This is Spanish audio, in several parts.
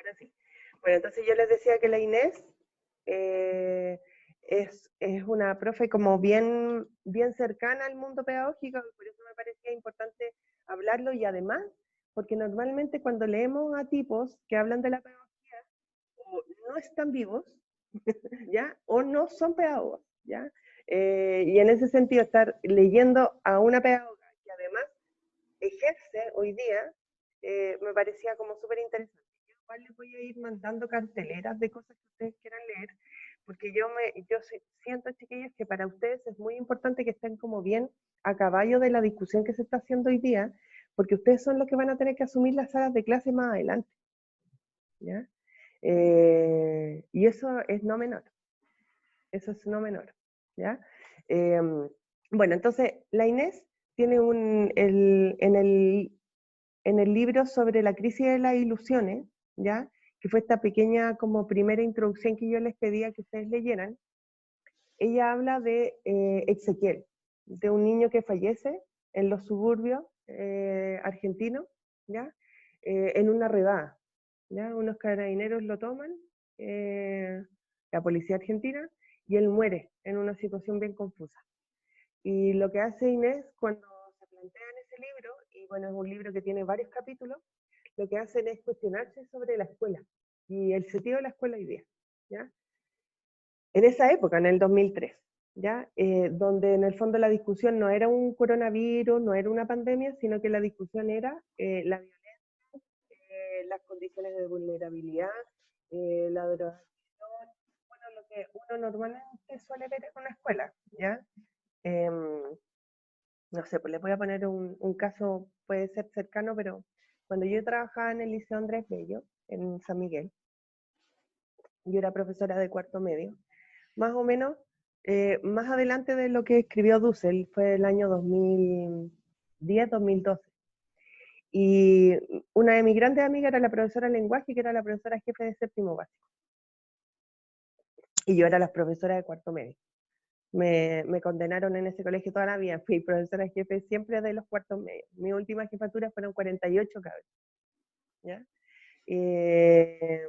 Ahora sí. Bueno, entonces yo les decía que la Inés eh, es una profe como bien cercana al mundo pedagógico, y por eso me parecía importante hablarlo, y además, porque normalmente cuando leemos a tipos que hablan de la pedagogía, o no están vivos, ¿ya? O no son pedagogos, ¿ya? Y en ese sentido, estar leyendo a una pedagoga que además ejerce hoy día, me parecía como súper interesante. Yo igual les voy a ir mandando carteleras de cosas que ustedes quieran leer, porque siento, chiquillos, que para ustedes es muy importante que estén como bien a caballo de la discusión que se está haciendo hoy día, porque ustedes son los que van a tener que asumir las salas de clase más adelante, ¿ya? Y eso es no menor, eso es no menor, ¿ya? Eh, bueno, entonces la Inés tiene en el libro sobre la crisis de las ilusiones, ¿ya? Que fue esta pequeña como primera introducción que yo les pedía que ustedes leyeran. Ella habla de Ezequiel, de un niño que fallece en los suburbios argentinos, ¿ya? En una redada, ¿ya? Unos carabineros lo toman, eh, la policía argentina, y él muere en una situación bien confusa. Y lo que hace Inés cuando se plantea en ese libro, y bueno, es un libro que tiene varios capítulos, lo que hacen es cuestionarse sobre la escuela y el sentido de la escuela hoy día, ¿ya? En esa época, en el 2003, ¿ya? Donde en el fondo la discusión no era un coronavirus, no era una pandemia, sino que la discusión era la violencia, las condiciones de vulnerabilidad, la drogadicción, bueno, lo que uno normalmente suele ver en una escuela, ¿ya? Em, no sé, pues les voy a poner un caso, puede ser cercano, pero cuando yo trabajaba en el Liceo Andrés Bello, en San Miguel, yo era profesora de cuarto medio, más o menos, más adelante de lo que escribió Dussel, fue el año 2010-2012. Y una de mis grandes amigas era la profesora de lenguaje, que era la profesora jefe de séptimo básico. Y yo era la profesora de cuarto medio. Me condenaron en ese colegio toda la vida. Fui profesora jefe siempre de los cuartos medios. Mi última jefatura fueron 48 cabros, ¿ya? Eh,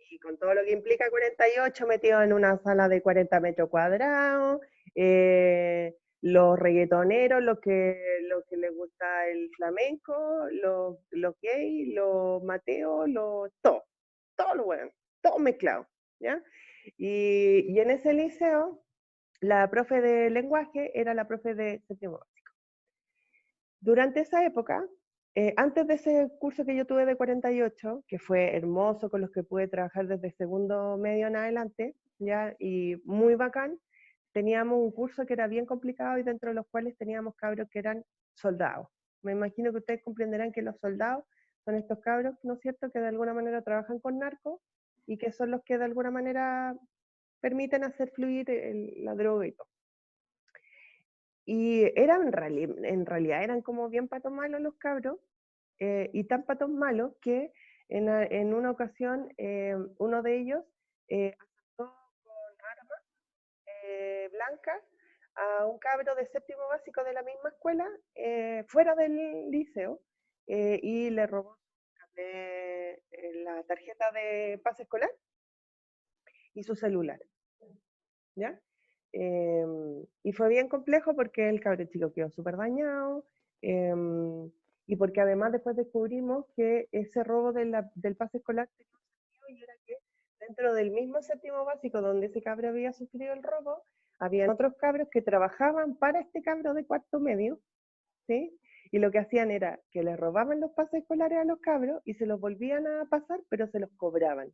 y con todo lo que implica 48 metidos en una sala de 40 metros cuadrados, los reggaetoneros, los que les gusta el flamenco, los gays, los mateos, todo lo bueno, todo mezclado, ¿ya? Y en ese liceo, la profe de lenguaje era la profe de séptimo básico. Durante esa época, antes de ese curso que yo tuve de 48, que fue hermoso, con los que pude trabajar desde segundo medio en adelante, ¿ya? Y muy bacán, teníamos un curso que era bien complicado y dentro de los cuales teníamos cabros que eran soldados. Me imagino que ustedes comprenderán que los soldados son estos cabros, ¿no es cierto?, que de alguna manera trabajan con narcos y que son los que de alguna manera permiten hacer fluir la droga y todo. Y en realidad eran como bien patos malos los cabros, y tan patos malos que en una ocasión uno de ellos asaltó con armas blancas a un cabro de séptimo básico de la misma escuela, fuera del liceo, y le robó la tarjeta de pase escolar y su celular, ¿ya? Y fue bien complejo porque el cabro chico quedó súper dañado, eh, y porque además después descubrimos que ese robo del pase escolar tenía un sentido, y era que dentro del mismo séptimo básico donde ese cabro había sufrido el robo, había otros cabros que trabajaban para este cabro de cuarto medio, ¿sí? Y lo que hacían era que le robaban los pases escolares a los cabros y se los volvían a pasar, pero se los cobraban,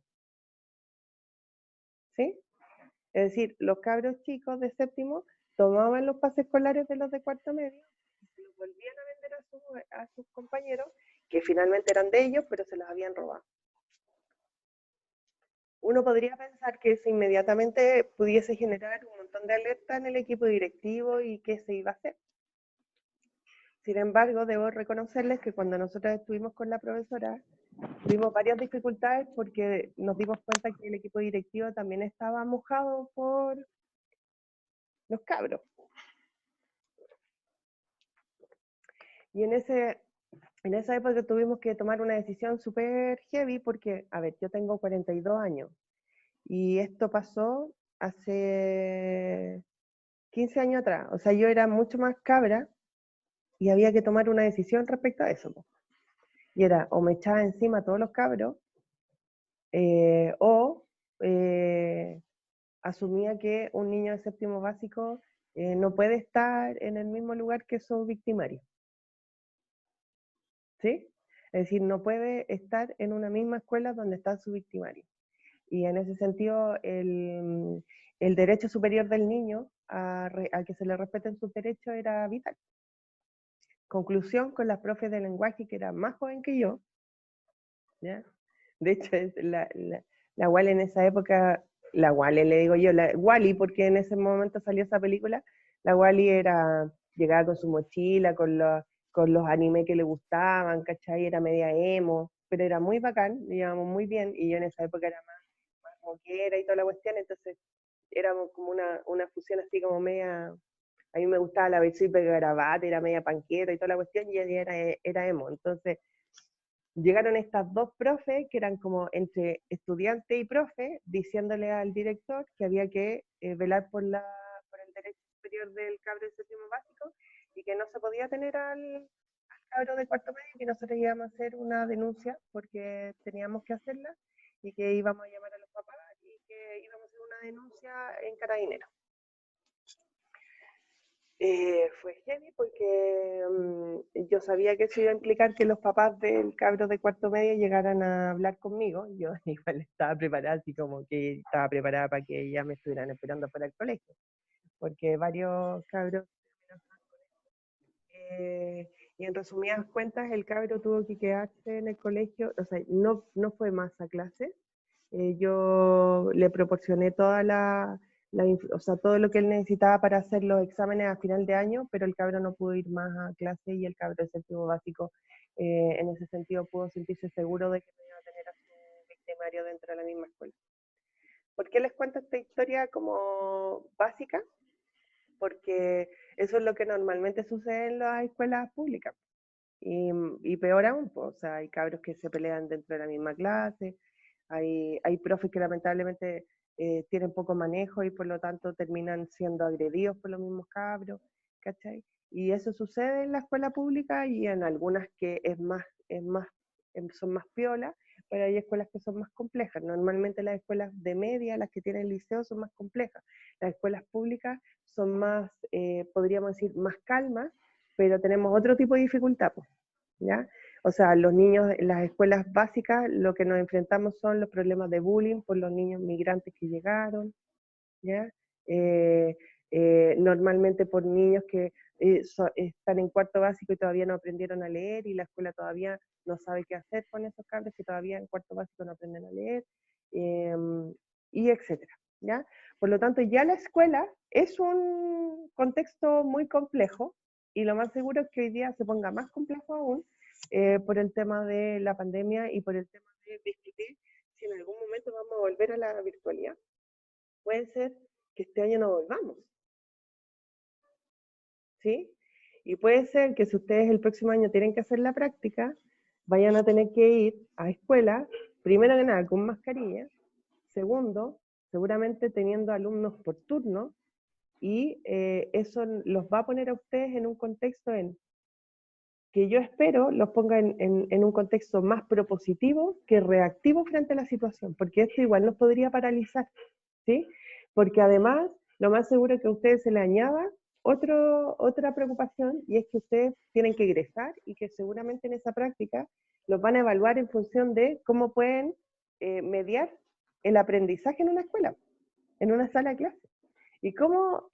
¿sí? Es decir, los cabros chicos de séptimo tomaban los pases escolares de los de cuarto medio y se los volvían a vender a sus compañeros, que finalmente eran de ellos, pero se los habían robado. Uno podría pensar que eso inmediatamente pudiese generar un montón de alerta en el equipo directivo y qué se iba a hacer. Sin embargo, debo reconocerles que cuando nosotros estuvimos con la profesora, tuvimos varias dificultades porque nos dimos cuenta que el equipo directivo también estaba mojado por los cabros. Y en ese En esa época tuvimos que tomar una decisión súper heavy porque, a ver, yo tengo 42 años y esto pasó hace 15 años atrás. O sea, yo era mucho más cabra y había que tomar una decisión respecto a eso, po. Y era, o me echaba encima a todos los cabros, o asumía que un niño de séptimo básico no puede estar en el mismo lugar que su victimario, ¿sí? Es decir, no puede estar en una misma escuela donde está su victimario. Y en ese sentido, el derecho superior del niño a que se le respeten sus derechos era vital. Conclusión con las profes de lenguaje que era más joven que yo, ¿ya? De hecho, la Wally en esa época, la Wally le digo yo, la Wally, porque en ese momento salió esa película, la Wally llegaba con su mochila, con los animes que le gustaban, ¿cachai? Era media emo, pero era muy bacán, le llevamos muy bien, y yo en esa época era más moquera y toda la cuestión, entonces éramos como una fusión así como media, a mí me gustaba la versión de garabato, era media panqueta y toda la cuestión, y ella era emo, entonces llegaron estas dos profes, que eran como entre estudiante y profe, diciéndole al director que había que velar por el derecho superior del cabro de séptimo básico y que no se podía tener al cabro de cuarto medio, que nosotros íbamos a hacer una denuncia porque teníamos que hacerla y que íbamos a llamar a los papás y que íbamos a hacer una denuncia en Carabineros. Fue heavy porque yo sabía que eso iba a implicar que los papás del cabro de cuarto medio llegaran a hablar conmigo. Yo igual estaba preparada, así como que estaba preparada para que ya me estuvieran esperando para el colegio, porque varios cabros. Y en resumidas cuentas, el cabro tuvo que quedarse en el colegio, o sea, no fue más a clase. Yo le proporcioné o sea, todo lo que él necesitaba para hacer los exámenes a final de año, pero el cabro no pudo ir más a clase y el cabro de séptimo básico, en ese sentido, pudo sentirse seguro de que no iba a tener a su victimario dentro de la misma escuela. ¿Por qué les cuento esta historia como básica? Porque eso es lo que normalmente sucede en las escuelas públicas. Y peor aún, pues, o sea, hay cabros que se pelean dentro de la misma clase, hay profes que lamentablemente tienen poco manejo y por lo tanto terminan siendo agredidos por los mismos cabros, ¿cachai? Y eso sucede en la escuela pública y en algunas que son más piolas, pero hay escuelas que son más complejas. Normalmente las escuelas de media, las que tienen liceo, son más complejas. Las escuelas públicas son más, podríamos decir, más calmas, pero tenemos otro tipo de dificultad, pues, ¿ya? O sea, los niños en las escuelas básicas lo que nos enfrentamos son los problemas de bullying por los niños migrantes que llegaron, ¿ya? Eh, Normalmente por niños que están en cuarto básico y todavía no aprendieron a leer y la escuela todavía no sabe qué hacer con esos cabros que todavía en cuarto básico no aprenden a leer, eh, y etcétera, ¿ya? Por lo tanto, ya la escuela es un contexto muy complejo y lo más seguro es que hoy día se ponga más complejo aún por el tema de la pandemia y por el tema de discutir si en algún momento vamos a volver a la virtualidad. Puede ser que este año no volvamos, ¿sí? Y puede ser que si ustedes el próximo año tienen que hacer la práctica, vayan a tener que ir a escuela, primero que nada, con mascarilla, segundo, seguramente teniendo alumnos por turno, y eso los va a poner a ustedes en un contexto que yo espero los ponga en un contexto más propositivo que reactivo frente a la situación, porque esto igual nos podría paralizar, ¿sí? Porque además, lo más seguro es que a ustedes se le añada otra preocupación, y es que ustedes tienen que egresar y que seguramente en esa práctica los van a evaluar en función de cómo pueden mediar el aprendizaje en una escuela, en una sala de clase. ¿Y cómo,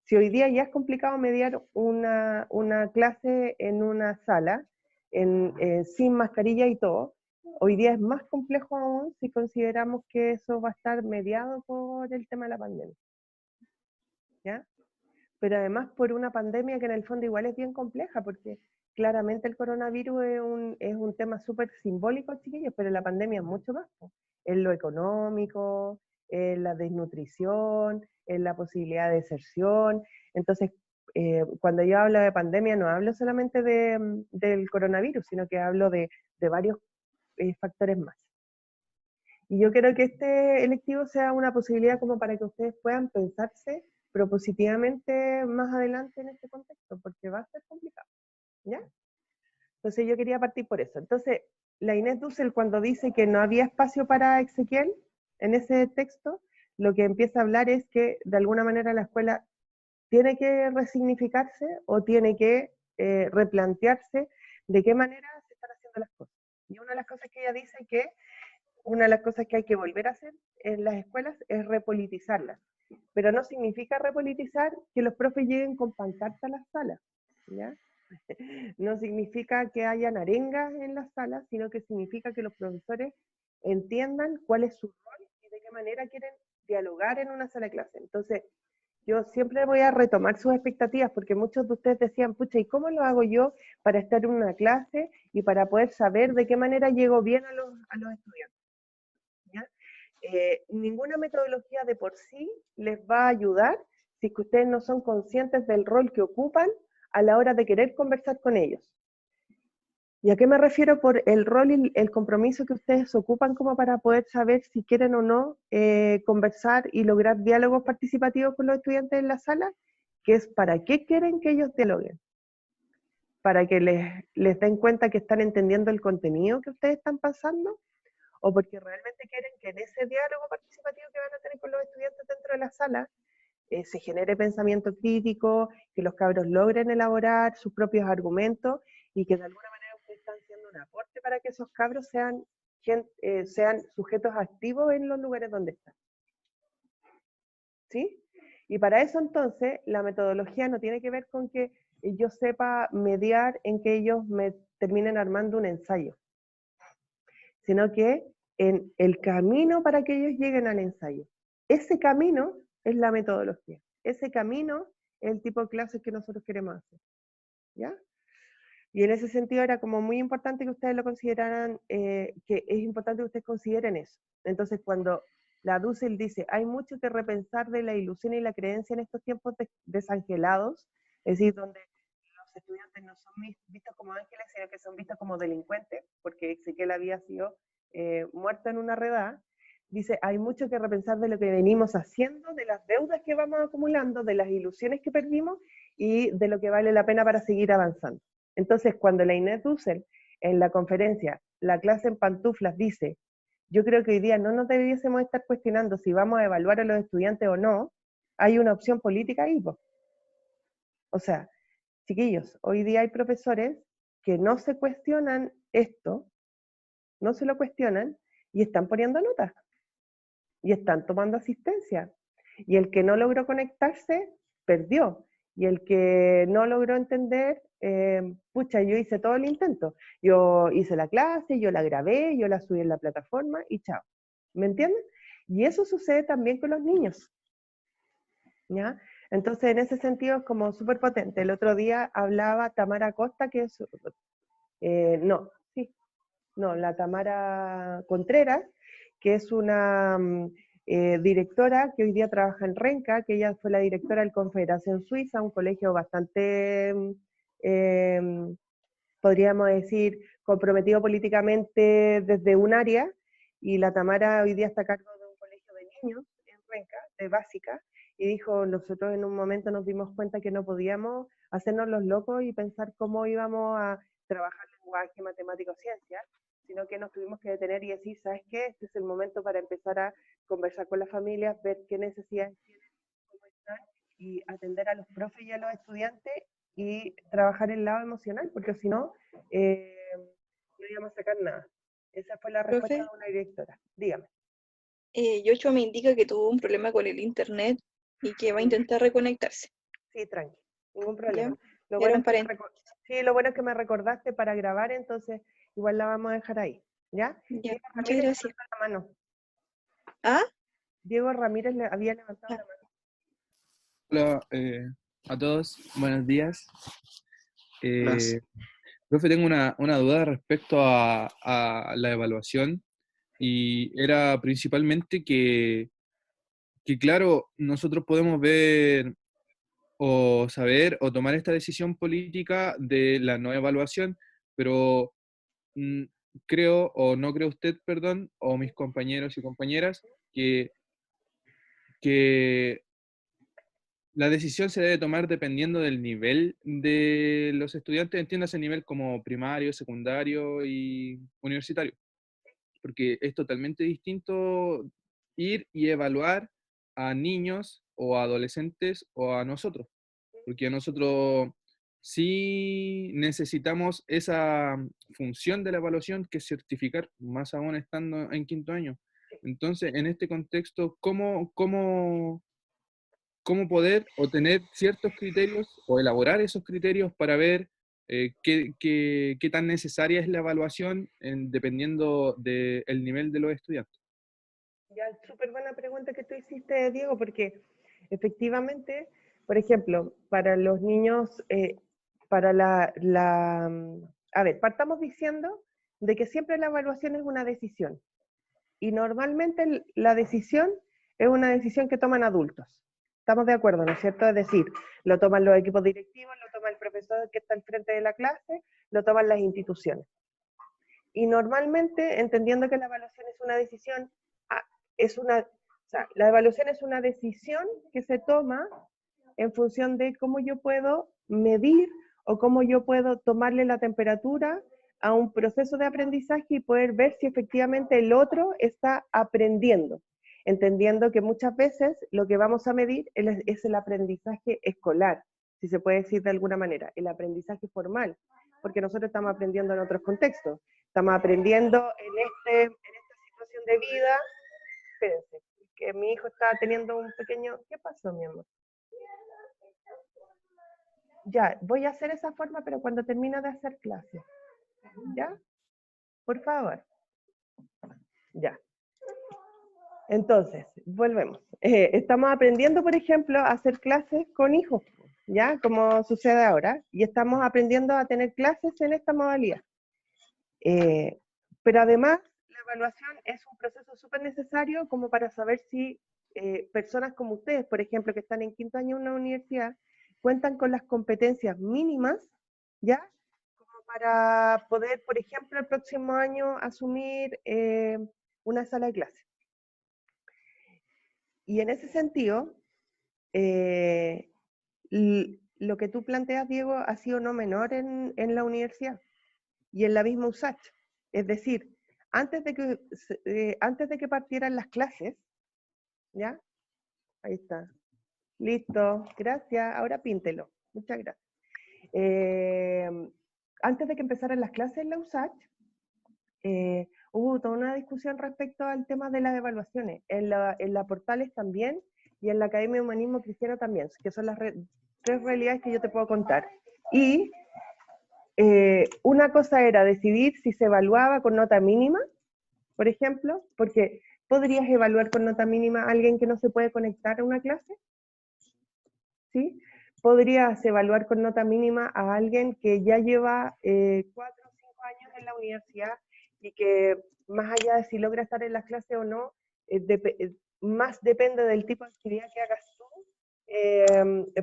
si hoy día ya es complicado mediar una clase en una sala, sin mascarilla y todo, hoy día es más complejo aún si consideramos que eso va a estar mediado por el tema de la pandemia, ¿ya? Pero además por una pandemia que en el fondo igual es bien compleja, porque claramente el coronavirus es un tema súper simbólico, chiquillos, pero la pandemia es mucho más, po. En lo económico, en la desnutrición, en la posibilidad de deserción. Entonces, cuando yo hablo de pandemia no hablo solamente del coronavirus, sino que hablo de varios factores más. Y yo quiero que este electivo sea una posibilidad como para que ustedes puedan pensarse propositivamente más adelante en este contexto, porque va a ser complicado, ¿ya? Entonces yo quería partir por eso. Entonces, la Inés Dussel cuando dice que no había espacio para Ezequiel en ese texto, lo que empieza a hablar es que de alguna manera la escuela tiene que resignificarse o tiene que replantearse de qué manera se están haciendo las cosas. Y una de las cosas que ella dice que una de las cosas que hay que volver a hacer en las escuelas es repolitizarlas. Pero no significa repolitizar que los profes lleguen con pancarta a las salas, ¿ya? No significa que hayan arengas en las salas, sino que significa que los profesores entiendan cuál es su rol y de qué manera quieren dialogar en una sala de clase. Entonces, yo siempre voy a retomar sus expectativas, porque muchos de ustedes decían, pucha, ¿y cómo lo hago yo para estar en una clase y para poder saber de qué manera llego bien a los estudiantes? ¿Ya? Ninguna metodología de por sí les va a ayudar si es que ustedes no son conscientes del rol que ocupan a la hora de querer conversar con ellos. ¿Y a qué me refiero por el rol y el compromiso que ustedes ocupan como para poder saber si quieren o no conversar y lograr diálogos participativos con los estudiantes en la sala? Que es para qué quieren que ellos dialoguen. Para que les den cuenta que están entendiendo el contenido que ustedes están pasando, o porque realmente quieren que en ese diálogo participativo que van a tener con los estudiantes dentro de la sala se genere pensamiento crítico, que los cabros logren elaborar sus propios argumentos y que de alguna manera ustedes están haciendo un aporte para que esos cabros sean sujetos activos en los lugares donde están. ¿Sí? Y para eso entonces la metodología no tiene que ver con que yo sepa mediar en que ellos me terminen armando un ensayo, sino que en el camino para que ellos lleguen al ensayo. Ese camino es la metodología. Ese camino es el tipo de clases que nosotros queremos hacer. ¿Ya? Y en ese sentido era como muy importante que ustedes lo consideraran, que es importante que ustedes consideren eso. Entonces cuando la Dussel dice, hay mucho que repensar de la ilusión y la creencia en estos tiempos desangelados, es decir, donde los estudiantes no son vistos como ángeles, sino que son vistos como delincuentes, porque Ezequiel había sido muerto en una redada. Dice, hay mucho que repensar de lo que venimos haciendo, de las deudas que vamos acumulando, de las ilusiones que perdimos y de lo que vale la pena para seguir avanzando. Entonces, cuando la Inés Dussel en la conferencia, la clase en pantuflas, dice, yo creo que hoy día no nos debiésemos estar cuestionando si vamos a evaluar a los estudiantes o no, hay una opción política ahí. O sea, chiquillos, hoy día hay profesores que no se cuestionan esto, no se lo cuestionan y están poniendo notas y están tomando asistencia. Y el que no logró conectarse, perdió. Y el que no logró entender, pucha, yo hice todo el intento. Yo hice la clase, yo la grabé, yo la subí en la plataforma y chao. ¿Me entienden? Y eso sucede también con los niños. ¿Ya? Entonces, en ese sentido es como súper potente. El otro día hablaba Tamara Costa, que es, la Tamara Contreras, que es una directora que hoy día trabaja en Renca, que ella fue la directora del Confederación Suiza, un colegio bastante, podríamos decir, comprometido políticamente desde un área, y la Tamara hoy día está a cargo de un colegio de niños en Renca, de básica, y dijo, nosotros en un momento nos dimos cuenta que no podíamos hacernos los locos y pensar cómo íbamos a trabajar lenguaje, matemáticas, ciencias, sino que nos tuvimos que detener y decir, ¿sabes qué? Este es el momento para empezar a conversar con las familias, ver qué necesidades tienen, cómo están, y atender a los profes y a los estudiantes y trabajar el lado emocional, porque si no, no íbamos a sacar nada. Esa fue la respuesta Profe, de una directora. Dígame. Yocho me indica que tuvo un problema con el internet y que va a intentar reconectarse. Sí, tranqui, ningún ¿Ya? problema. Lo Era bueno un es que sí, lo bueno es que me recordaste para grabar, entonces igual la vamos a dejar ahí. ¿Ya? Ya, Diego muchas Ramírez gracias. levantó la mano. ¿Ah? Diego Ramírez le había levantado Ah, la mano. Hola a todos, buenos días. Las, Profe, tengo una duda respecto a la evaluación y era principalmente que, claro, nosotros podemos ver o saber o tomar esta decisión política de la no evaluación, pero mm, creo, o no cree usted, perdón, o mis compañeros y compañeras, que la decisión se debe tomar dependiendo del nivel de los estudiantes, entiéndase nivel como primario, secundario y universitario, porque es totalmente distinto ir y evaluar a niños o a adolescentes o a nosotros, porque nosotros sí necesitamos esa función de la evaluación que es certificar, más aún estando en quinto año. Entonces, en este contexto, ¿cómo poder o tener ciertos criterios o elaborar esos criterios para ver qué tan necesaria es la evaluación dependiendo del nivel de los estudiantes? Ya, súper buena pregunta que tú hiciste, Diego, porque efectivamente, por ejemplo, para los niños, para a ver, partamos diciendo de que siempre la evaluación es una decisión. Y normalmente la decisión es una decisión que toman adultos. Estamos de acuerdo, ¿no es cierto? Es decir, lo toman los equipos directivos, lo toma el profesor que está al frente de la clase, lo toman las instituciones. Y normalmente, entendiendo que la evaluación es una decisión, o sea, la evaluación es una decisión que se toma en función de cómo yo puedo medir o cómo yo puedo tomarle la temperatura a un proceso de aprendizaje y poder ver si efectivamente el otro está aprendiendo, entendiendo que muchas veces lo que vamos a medir es el aprendizaje escolar, si se puede decir de alguna manera, el aprendizaje formal, porque nosotros estamos aprendiendo en otros contextos, estamos aprendiendo en esta situación de vida. Espérense, que mi hijo está teniendo un pequeño... ¿Qué pasó, mi amor? Ya, voy a hacer esa forma, pero cuando termino de hacer clase. ¿Ya? Por favor. Ya. Entonces, volvemos. Estamos aprendiendo, por ejemplo, a hacer clases con hijos, ¿ya? Como sucede ahora. Y estamos aprendiendo a tener clases en esta modalidad. Pero además, la evaluación es un proceso súper necesario como para saber si personas como ustedes, por ejemplo, que están en quinto año en una universidad, cuentan con las competencias mínimas, ¿ya? Como para poder, por ejemplo, el próximo año asumir una sala de clase. Y en ese sentido, lo que tú planteas, Diego, ha sido no menor en la universidad y en la misma USACH. Es decir, antes de que partieran las clases, ¿ya? Ahí está. Listo, gracias. Ahora píntelo. Muchas gracias. Antes de que empezaran las clases en la USACH, hubo toda una discusión respecto al tema de las evaluaciones. En la Portales también y en la Academia de Humanismo Cristiano también, que son las tres realidades que yo te puedo contar. Y una cosa era decidir si se evaluaba con nota mínima, por ejemplo, porque ¿podrías evaluar con nota mínima a alguien que no se puede conectar a una clase? ¿Sí? ¿Podrías evaluar con nota mínima a alguien que ya lleva 4 o 5 años en la universidad y que más allá de si logra estar en las clases o no, más depende del tipo de actividad que hagas tú,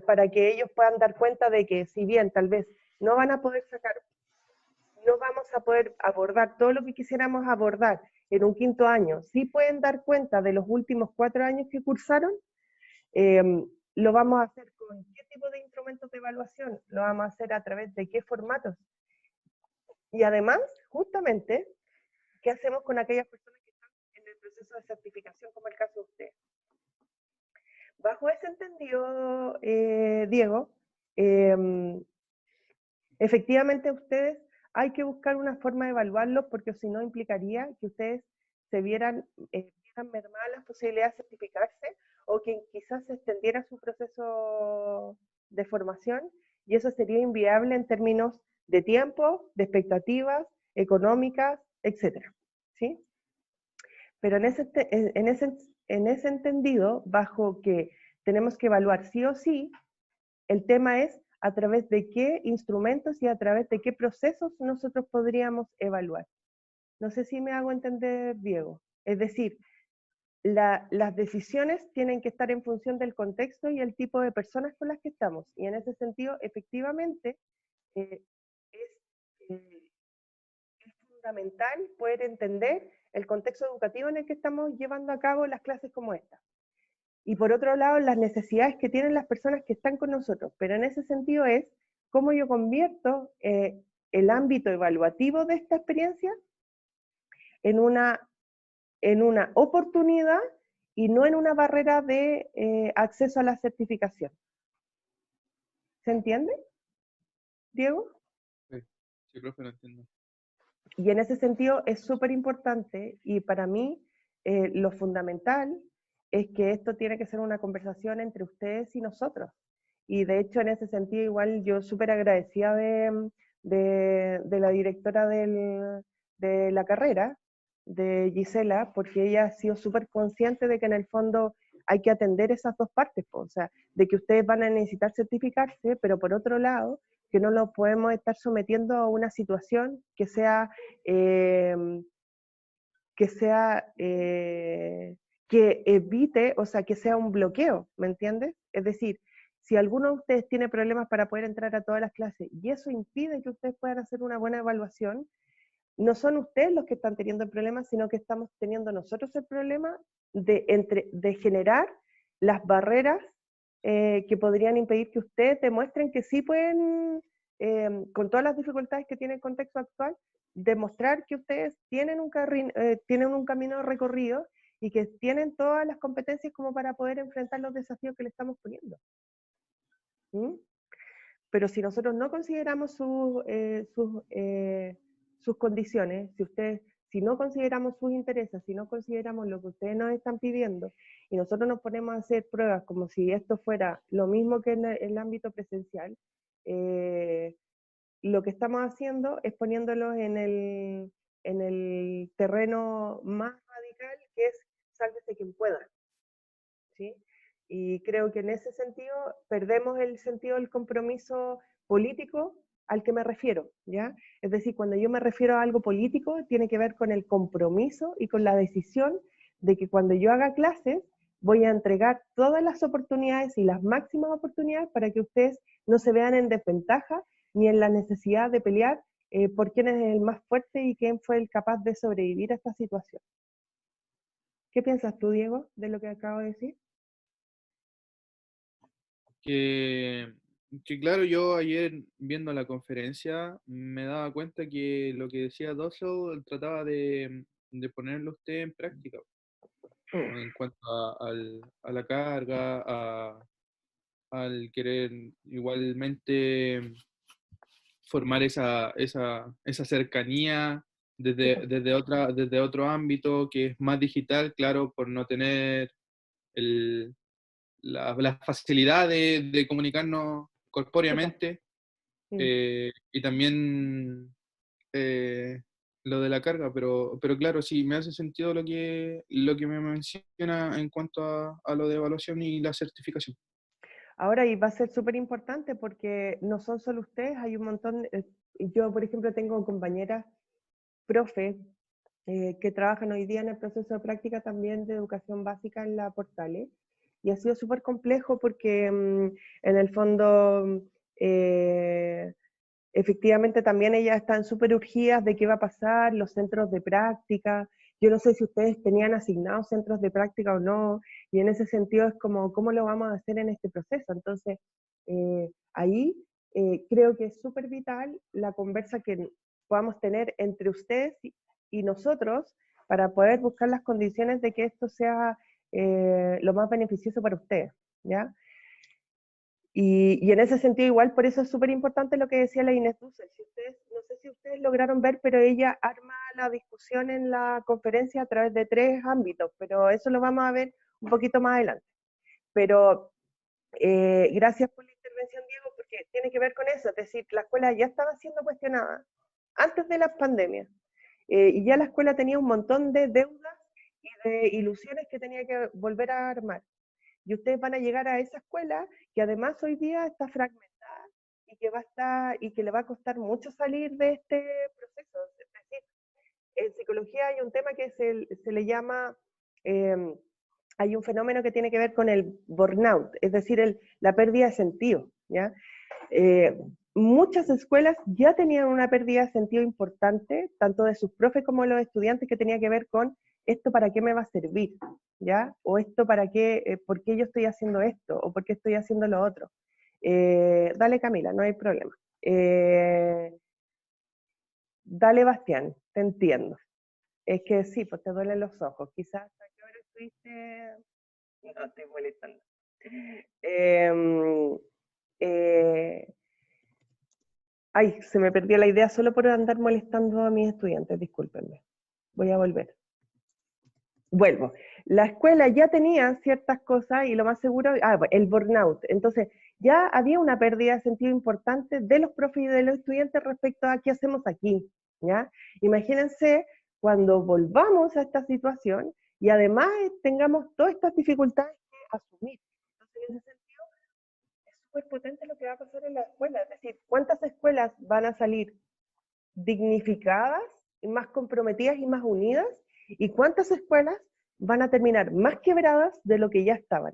para que ellos puedan dar cuenta de que si bien tal vez no van a poder no vamos a poder abordar todo lo que quisiéramos abordar en un quinto año, sí pueden dar cuenta de los últimos 4 años que cursaron, lo vamos a hacer con qué tipo de instrumentos de evaluación, lo vamos a hacer a través de qué formatos. Y además, justamente, ¿qué hacemos con aquellas personas que están en el proceso de certificación, como el caso de usted? Bajo ese entendido, Diego, efectivamente ustedes hay que buscar una forma de evaluarlos porque si no implicaría que ustedes se vieran mermadas las posibilidades de certificarse o que quizás se extendiera su proceso de formación y eso sería inviable en términos de tiempo, de expectativas económicas, etc. ¿Sí? Pero en ese entendido, bajo que tenemos que evaluar sí o sí, el tema es a través de qué instrumentos y a través de qué procesos nosotros podríamos evaluar. No sé si me hago entender, Diego. Es decir, las decisiones tienen que estar en función del contexto y el tipo de personas con las que estamos. Y en ese sentido, efectivamente, eh, es, eh, es fundamental poder entender el contexto educativo en el que estamos llevando a cabo las clases como esta. Y por otro lado, las necesidades que tienen las personas que están con nosotros. Pero en ese sentido es cómo yo convierto el ámbito evaluativo de esta experiencia en una oportunidad y no en una barrera de acceso a la certificación. ¿Se entiende, Diego? Sí, sí, profe, lo entiendo. Y en ese sentido es súper importante y para mí lo fundamental es que esto tiene que ser una conversación entre ustedes y nosotros. Y de hecho en ese sentido igual yo súper agradecida de la directora de la carrera, de Gisela, porque ella ha sido súper consciente de que en el fondo hay que atender esas dos partes, o sea, de que ustedes van a necesitar certificarse, pero por otro lado, que no lo podemos estar sometiendo a una situación eh, que evite, o sea, que sea un bloqueo, ¿me entiendes? Es decir, si alguno de ustedes tiene problemas para poder entrar a todas las clases y eso impide que ustedes puedan hacer una buena evaluación, no son ustedes los que están teniendo el problema, sino que estamos teniendo nosotros el problema de generar las barreras que podrían impedir que ustedes demuestren que sí pueden, con todas las dificultades que tiene el contexto actual, demostrar que ustedes tienen un camino recorrido y que tienen todas las competencias como para poder enfrentar los desafíos que le estamos poniendo. ¿Mm? Pero si nosotros no consideramos sus condiciones, si no consideramos sus intereses, si no consideramos lo que ustedes nos están pidiendo, y nosotros nos ponemos a hacer pruebas como si esto fuera lo mismo que en el ámbito presencial, lo que estamos haciendo es poniéndolos en el terreno más radical, que es sálvese quien pueda. ¿Sí? Y creo que en ese sentido perdemos el sentido del compromiso político al que me refiero, ¿ya? Es decir, cuando yo me refiero a algo político, tiene que ver con el compromiso y con la decisión de que cuando yo haga clases, voy a entregar todas las oportunidades y las máximas oportunidades para que ustedes no se vean en desventaja ni en la necesidad de pelear por quién es el más fuerte y quién fue el capaz de sobrevivir a esta situación. ¿Qué piensas tú, Diego, de lo que acabo de decir? Que, que claro, yo ayer viendo la conferencia me daba cuenta que lo que decía Dosso trataba de ponerlo usted en práctica en cuanto a la carga, al querer igualmente formar esa cercanía desde otro ámbito que es más digital, claro, por no tener la facilidad de comunicarnos corpóreamente, Sí. y también lo de la carga, pero claro, sí, me hace sentido lo que me menciona en cuanto a lo de evaluación y la certificación. Ahora, y va a ser súper importante porque no son solo ustedes, hay un montón, yo por ejemplo tengo compañeras, profe, que trabajan hoy día en el proceso de práctica también de educación básica en la Portales, y ha sido súper complejo porque en el fondo, efectivamente también ellas están súper urgidas de qué va a pasar, los centros de práctica. Yo no sé si ustedes tenían asignados centros de práctica o no, y en ese sentido es como, ¿cómo lo vamos a hacer en este proceso? Entonces, ahí creo que es súper vital la conversa que podamos tener entre ustedes y nosotros para poder buscar las condiciones de que esto sea lo más beneficioso para ustedes, ¿ya? Y en ese sentido, igual, por eso es súper importante lo que decía la Inés Dussel. No sé si ustedes lograron ver, pero ella arma la discusión en la conferencia a través de 3 ámbitos, pero eso lo vamos a ver un poquito más adelante. Pero gracias por la intervención, Diego, porque tiene que ver con eso, es decir, la escuela ya estaba siendo cuestionada antes de la pandemia, y ya la escuela tenía un montón de deudas y de ilusiones que tenía que volver a armar. Y ustedes van a llegar a esa escuela que además hoy día está fragmentada y que y que le va a costar mucho salir de este proceso. Es decir, en psicología hay un tema que se le llama hay un fenómeno que tiene que ver con el burnout, es decir, la pérdida de sentido, ¿ya? Muchas escuelas ya tenían una pérdida de sentido importante, tanto de sus profes como de los estudiantes, que tenía que ver con esto para qué me va a servir, ¿ya? O esto para qué, por qué yo estoy haciendo esto, o por qué estoy haciendo lo otro. Dale Camila, no hay problema. Dale Bastián, te entiendo. Es que sí, pues te duelen los ojos. Quizás hasta qué hora estuviste... No, estoy molestando. Ay, se me perdió la idea solo por andar molestando a mis estudiantes, discúlpenme. Voy a volver. Vuelvo. La escuela ya tenía ciertas cosas y lo más seguro, el burnout. Entonces, ya había una pérdida de sentido importante de los profes y de los estudiantes respecto a qué hacemos aquí, ¿ya? Imagínense cuando volvamos a esta situación y además tengamos todas estas dificultades que asumir. Entonces, en ese sentido, es súper potente lo que va a pasar en la escuela. Es decir, ¿cuántas escuelas van a salir dignificadas, más comprometidas y más unidas? ¿Y cuántas escuelas van a terminar más quebradas de lo que ya estaban?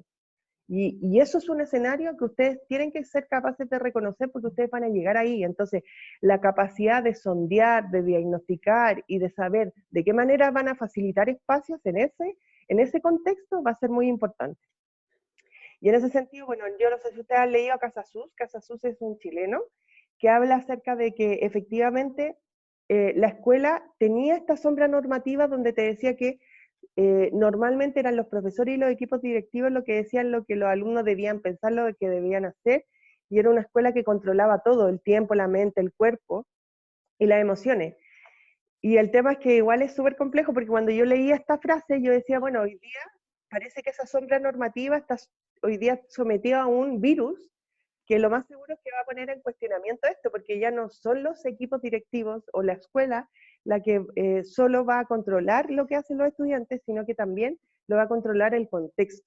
Y eso es un escenario que ustedes tienen que ser capaces de reconocer porque ustedes van a llegar ahí. Entonces, la capacidad de sondear, de diagnosticar y de saber de qué manera van a facilitar espacios en ese contexto va a ser muy importante. Y en ese sentido, bueno, yo no sé si ustedes han leído a Casasus. Casasus es un chileno que habla acerca de que efectivamente la escuela tenía esta sombra normativa donde te decía que normalmente eran los profesores y los equipos directivos lo que decían lo que los alumnos debían pensar, lo que debían hacer, y era una escuela que controlaba todo, el tiempo, la mente, el cuerpo y las emociones. Y el tema es que igual es súper complejo, porque cuando yo leía esta frase, yo decía, bueno, hoy día parece que esa sombra normativa está hoy día sometida a un virus, que lo más seguro es que va a poner en cuestionamiento esto, porque ya no son los equipos directivos o la escuela la que solo va a controlar lo que hacen los estudiantes, sino que también lo va a controlar el contexto,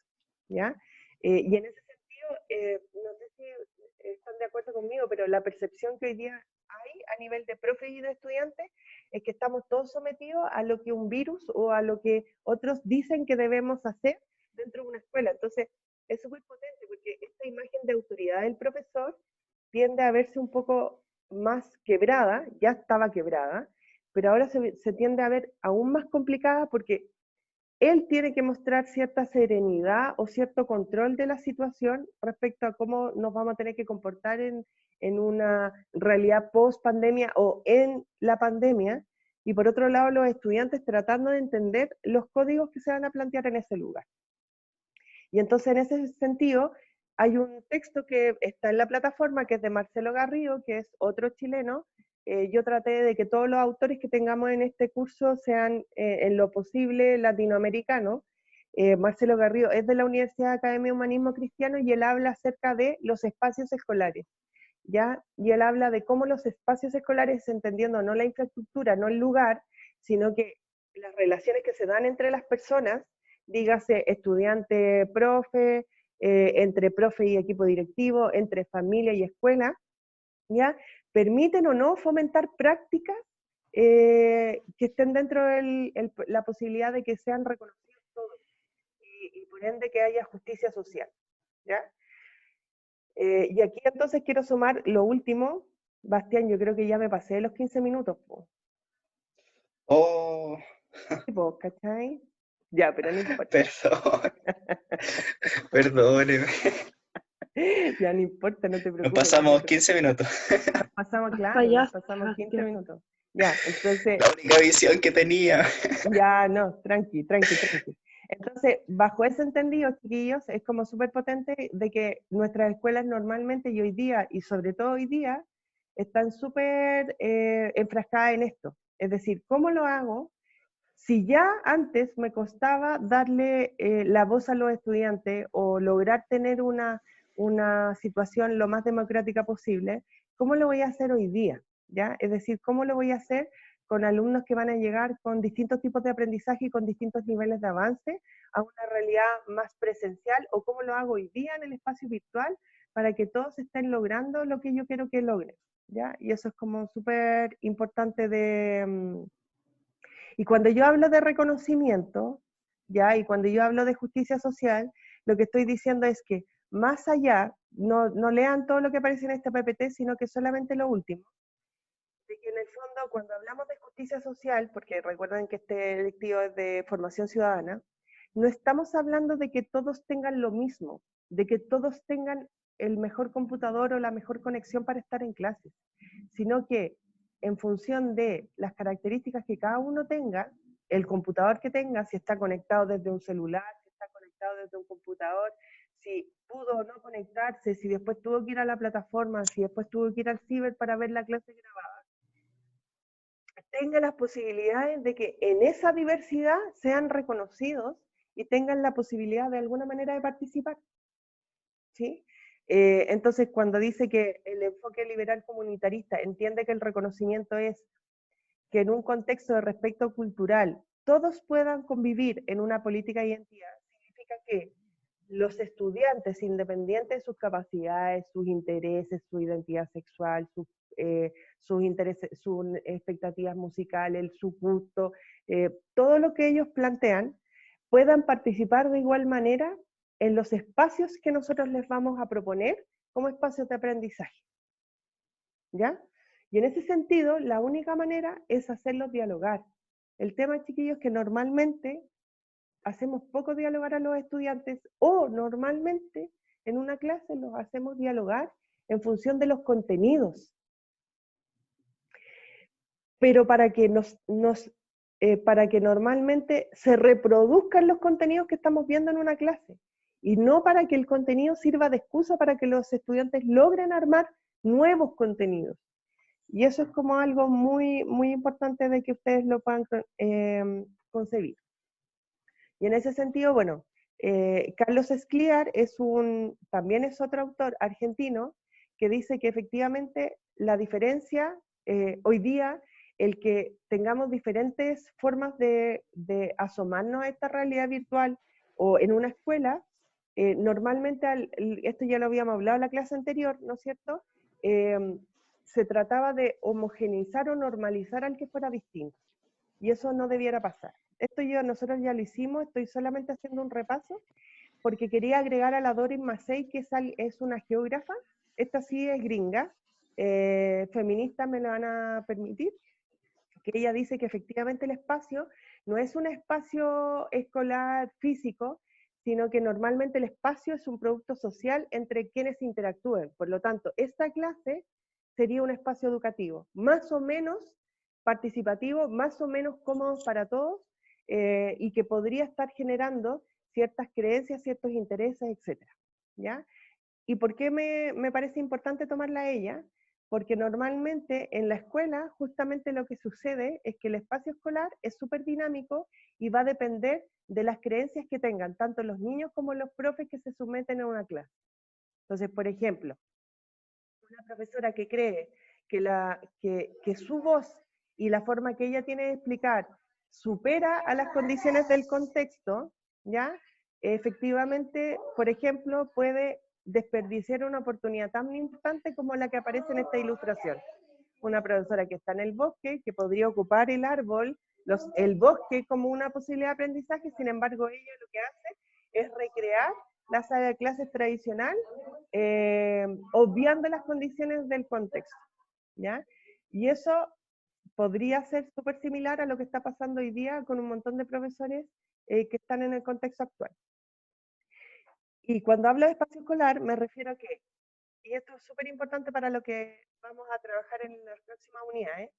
¿ya? Y en ese sentido, no sé si están de acuerdo conmigo, pero la percepción que hoy día hay a nivel de profes y de estudiantes es que estamos todos sometidos a lo que un virus o a lo que otros dicen que debemos hacer dentro de una escuela. Entonces, es súper potente porque esta imagen de autoridad del profesor tiende a verse un poco más quebrada, ya estaba quebrada, pero ahora se tiende a ver aún más complicada porque él tiene que mostrar cierta serenidad o cierto control de la situación respecto a cómo nos vamos a tener que comportar en una realidad post pandemia o en la pandemia, y por otro lado los estudiantes tratando de entender los códigos que se van a plantear en ese lugar. Y entonces en ese sentido hay un texto que está en la plataforma que es de Marcelo Garrido, que es otro chileno. Yo traté de que todos los autores que tengamos en este curso sean en lo posible latinoamericanos. Marcelo Garrido es de la Universidad Academia de Humanismo Cristiano y él habla acerca de los espacios escolares, ¿ya? Y él habla de cómo los espacios escolares, entendiendo no la infraestructura, no el lugar, sino que las relaciones que se dan entre las personas, dígase estudiante, profe, entre profe y equipo directivo, entre familia y escuela, ¿ya? Permiten o no fomentar prácticas que estén dentro de la posibilidad de que sean reconocidos todos y por ende que haya justicia social, ¿ya? Y aquí entonces quiero sumar lo último. Bastián, yo creo que ya me pasé los 15 minutos, po. Oh, Po, ¿cachai? Ya, pero no importa. perdón. Perdóneme. Ya no importa, no te Nos preocupes. pasamos 15 minutos. Nos pasamos, claro, nos Fallaste, pasamos 15 Bastián. minutos. Ya, entonces, La única visión que tenía. ya no, tranqui. Entonces, bajo ese entendido, chiquillos, es como súper potente de que nuestras escuelas normalmente y hoy día, y sobre todo hoy día, están súper enfrascadas en esto. Es decir, ¿cómo lo hago? Si ya antes me costaba darle la voz a los estudiantes o lograr tener una situación lo más democrática posible, ¿cómo lo voy a hacer hoy día? ¿Ya? Es decir, ¿cómo lo voy a hacer con alumnos que van a llegar con distintos tipos de aprendizaje y con distintos niveles de avance a una realidad más presencial? ¿O cómo lo hago hoy día en el espacio virtual para que todos estén logrando lo que yo quiero que logren? ¿Ya? Y eso es como súper importante de... Y cuando yo hablo de reconocimiento, ¿ya? Y cuando yo hablo de justicia social, lo que estoy diciendo es que más allá, no lean todo lo que aparece en este PPT, sino que solamente lo último, de que en el fondo cuando hablamos de justicia social, porque recuerden que este electivo es de formación ciudadana, no estamos hablando de que todos tengan lo mismo, de que todos tengan el mejor computador o la mejor conexión para estar en clases, sino que en función de las características que cada uno tenga, el computador que tenga, si está conectado desde un celular, si está conectado desde un computador, si pudo o no conectarse, si después tuvo que ir a la plataforma, si después tuvo que ir al ciber para ver la clase grabada, tengan las posibilidades de que en esa diversidad sean reconocidos y tengan la posibilidad de alguna manera de participar. ¿Sí? Entonces, cuando dice que el enfoque liberal comunitarista entiende que el reconocimiento es que en un contexto de respeto cultural todos puedan convivir en una política de identidad, significa que los estudiantes, independientes de sus capacidades, sus intereses, su identidad sexual, sus intereses, sus expectativas musicales, su gusto, todo lo que ellos plantean, puedan participar de igual manera en los espacios que nosotros les vamos a proponer como espacios de aprendizaje. ¿Ya? Y en ese sentido, la única manera es hacerlos dialogar. El tema, chiquillos, es que normalmente hacemos poco dialogar a los estudiantes o normalmente en una clase los hacemos dialogar en función de los contenidos. Pero para que para que normalmente se reproduzcan los contenidos que estamos viendo en una clase y no para que el contenido sirva de excusa para que los estudiantes logren armar nuevos contenidos. Y eso es como algo muy, muy importante de que ustedes lo puedan concebir. Y en ese sentido, bueno, Carlos Escliar también es otro autor argentino que dice que efectivamente la diferencia hoy día, el que tengamos diferentes formas de asomarnos a esta realidad virtual o en una escuela, normalmente, esto ya lo habíamos hablado en la clase anterior, ¿no es cierto? Se trataba de homogeneizar o normalizar al que fuera distinto. Y eso no debiera pasar. Nosotros ya lo hicimos, estoy solamente haciendo un repaso, porque quería agregar a la Doris Massey, que es una geógrafa, esta sí es gringa, feminista me la van a permitir, que ella dice que efectivamente el espacio no es un espacio escolar físico, sino que normalmente el espacio es un producto social entre quienes interactúen. Por lo tanto, esta clase sería un espacio educativo, más o menos participativo, más o menos cómodo para todos, y que podría estar generando ciertas creencias, ciertos intereses, etc. ¿Ya? ¿Y por qué me parece importante tomarla a ella? Porque normalmente en la escuela justamente lo que sucede es que el espacio escolar es súper dinámico y va a depender de las creencias que tengan tanto los niños como los profes que se someten a una clase. Entonces, por ejemplo, una profesora que cree que su voz y la forma que ella tiene de explicar supera a las condiciones del contexto, ¿ya? Efectivamente, por ejemplo, puede desperdiciar una oportunidad tan importante como la que aparece en esta ilustración. Una profesora que está en el bosque, que podría ocupar el árbol, el bosque como una posibilidad de aprendizaje, sin embargo ella lo que hace es recrear la sala de clases tradicional, obviando las condiciones del contexto, ¿ya? Y eso podría ser súper similar a lo que está pasando hoy día con un montón de profesores que están en el contexto actual. Y cuando hablo de espacio escolar, me refiero a que, y esto es súper importante para lo que vamos a trabajar en las próximas unidades,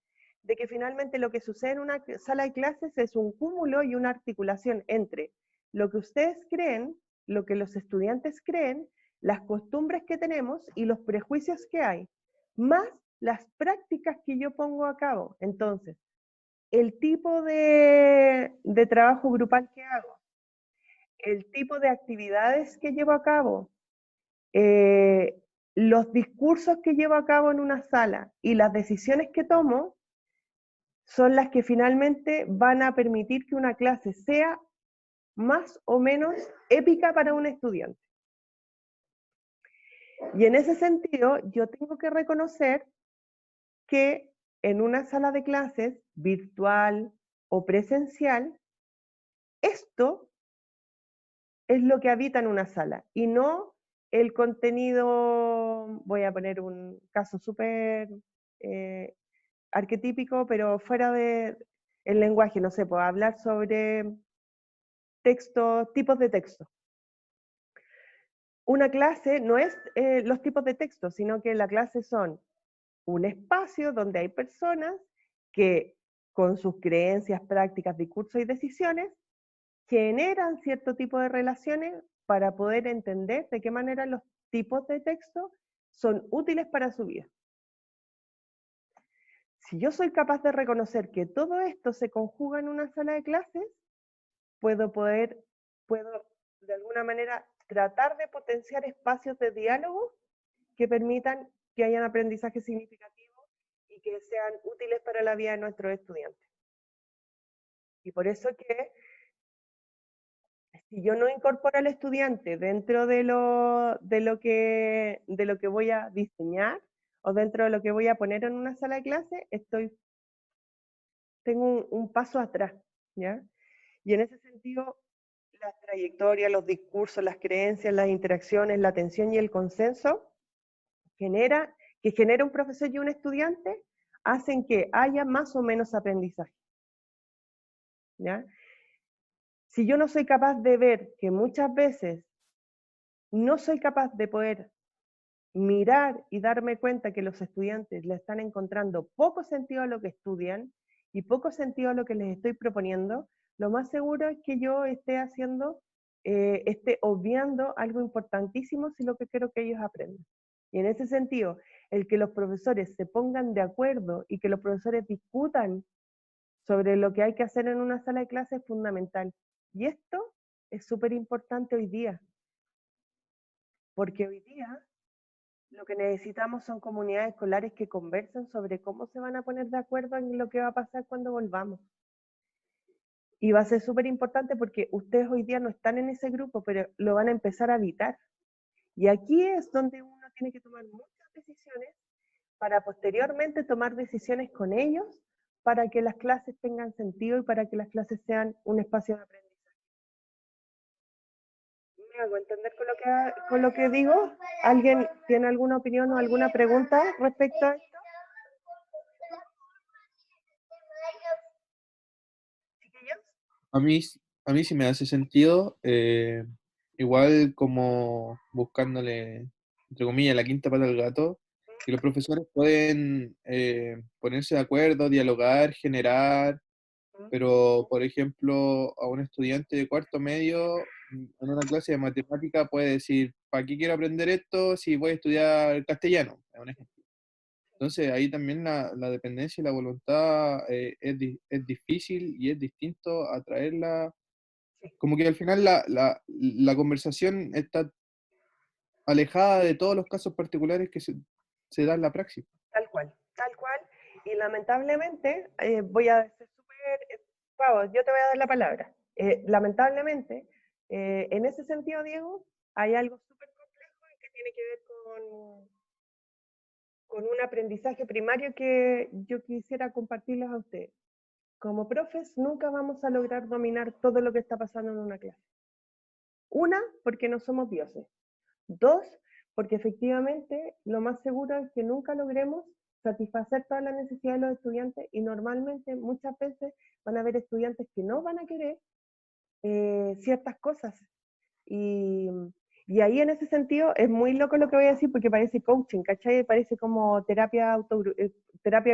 de que finalmente lo que sucede en una sala de clases es un cúmulo y una articulación entre lo que ustedes creen, lo que los estudiantes creen, las costumbres que tenemos y los prejuicios que hay, más las prácticas que yo pongo a cabo. Entonces, el tipo de trabajo grupal que hago, el tipo de actividades que llevo a cabo, los discursos que llevo a cabo en una sala y las decisiones que tomo son las que finalmente van a permitir que una clase sea más o menos épica para un estudiante. Y en ese sentido, yo tengo que reconocer que en una sala de clases, virtual o presencial, esto es lo que habita en una sala y no el contenido. Voy a poner un caso súper arquetípico, pero fuera de el lenguaje, no sé, puedo hablar sobre textos, tipos de texto. Una clase no es los tipos de texto, sino que la clase son un espacio donde hay personas que con sus creencias, prácticas, discursos y decisiones generan cierto tipo de relaciones para poder entender de qué manera los tipos de texto son útiles para su vida. Si yo soy capaz de reconocer que todo esto se conjuga en una sala de clases, puedo de alguna manera tratar de potenciar espacios de diálogo que permitan que hayan aprendizajes significativos y que sean útiles para la vida de nuestros estudiantes. Y por eso que si yo no incorporo al estudiante dentro de lo que voy a diseñar o dentro de lo que voy a poner en una sala de clase, tengo un paso atrás, ¿ya? Y en ese sentido, las trayectorias, los discursos, las creencias, las interacciones, la atención y el consenso que genera un profesor y un estudiante hacen que haya más o menos aprendizaje, ¿ya? Si yo no soy capaz de ver que muchas veces no soy capaz de poder mirar y darme cuenta que los estudiantes le están encontrando poco sentido a lo que estudian y poco sentido a lo que les estoy proponiendo, lo más seguro es que yo esté obviando algo importantísimo si lo que quiero que ellos aprendan. Y en ese sentido, el que los profesores se pongan de acuerdo y que los profesores discutan sobre lo que hay que hacer en una sala de clase es fundamental. Y esto es súper importante hoy día, porque hoy día lo que necesitamos son comunidades escolares que conversen sobre cómo se van a poner de acuerdo en lo que va a pasar cuando volvamos. Y va a ser súper importante porque ustedes hoy día no están en ese grupo, pero lo van a empezar a habitar. Y aquí es donde uno tiene que tomar muchas decisiones para posteriormente tomar decisiones con ellos para que las clases tengan sentido y para que las clases sean un espacio de aprendizaje. ¿Me hago entender con lo que digo? ¿Alguien tiene alguna opinión o alguna pregunta respecto a esto? ¿Chiquillos? A mí sí me hace sentido, igual como buscándole, entre comillas, la quinta pata al gato, que los profesores pueden ponerse de acuerdo, dialogar, generar, pero por ejemplo, a un estudiante de cuarto medio, en una clase de matemática puede decir, ¿para qué quiero aprender esto si voy a estudiar castellano? Es un ejemplo. Entonces ahí también la dependencia y la voluntad es difícil y es distinto atraerla. Como que al final la conversación está alejada de todos los casos particulares que se dan en la praxis. Tal cual, tal cual. Y lamentablemente, voy a ser súper, Pau, yo te voy a dar la palabra. Lamentablemente, en ese sentido, Diego, hay algo súper complejo y que tiene que ver con un aprendizaje primario que yo quisiera compartirles a ustedes. Como profes, nunca vamos a lograr dominar todo lo que está pasando en una clase. Una, porque no somos dioses. Dos, porque efectivamente lo más seguro es que nunca logremos satisfacer todas las necesidades de los estudiantes y normalmente muchas veces van a haber estudiantes que no van a querer ciertas cosas. Y ahí en ese sentido es muy loco lo que voy a decir porque parece coaching, ¿cachai? Parece como terapia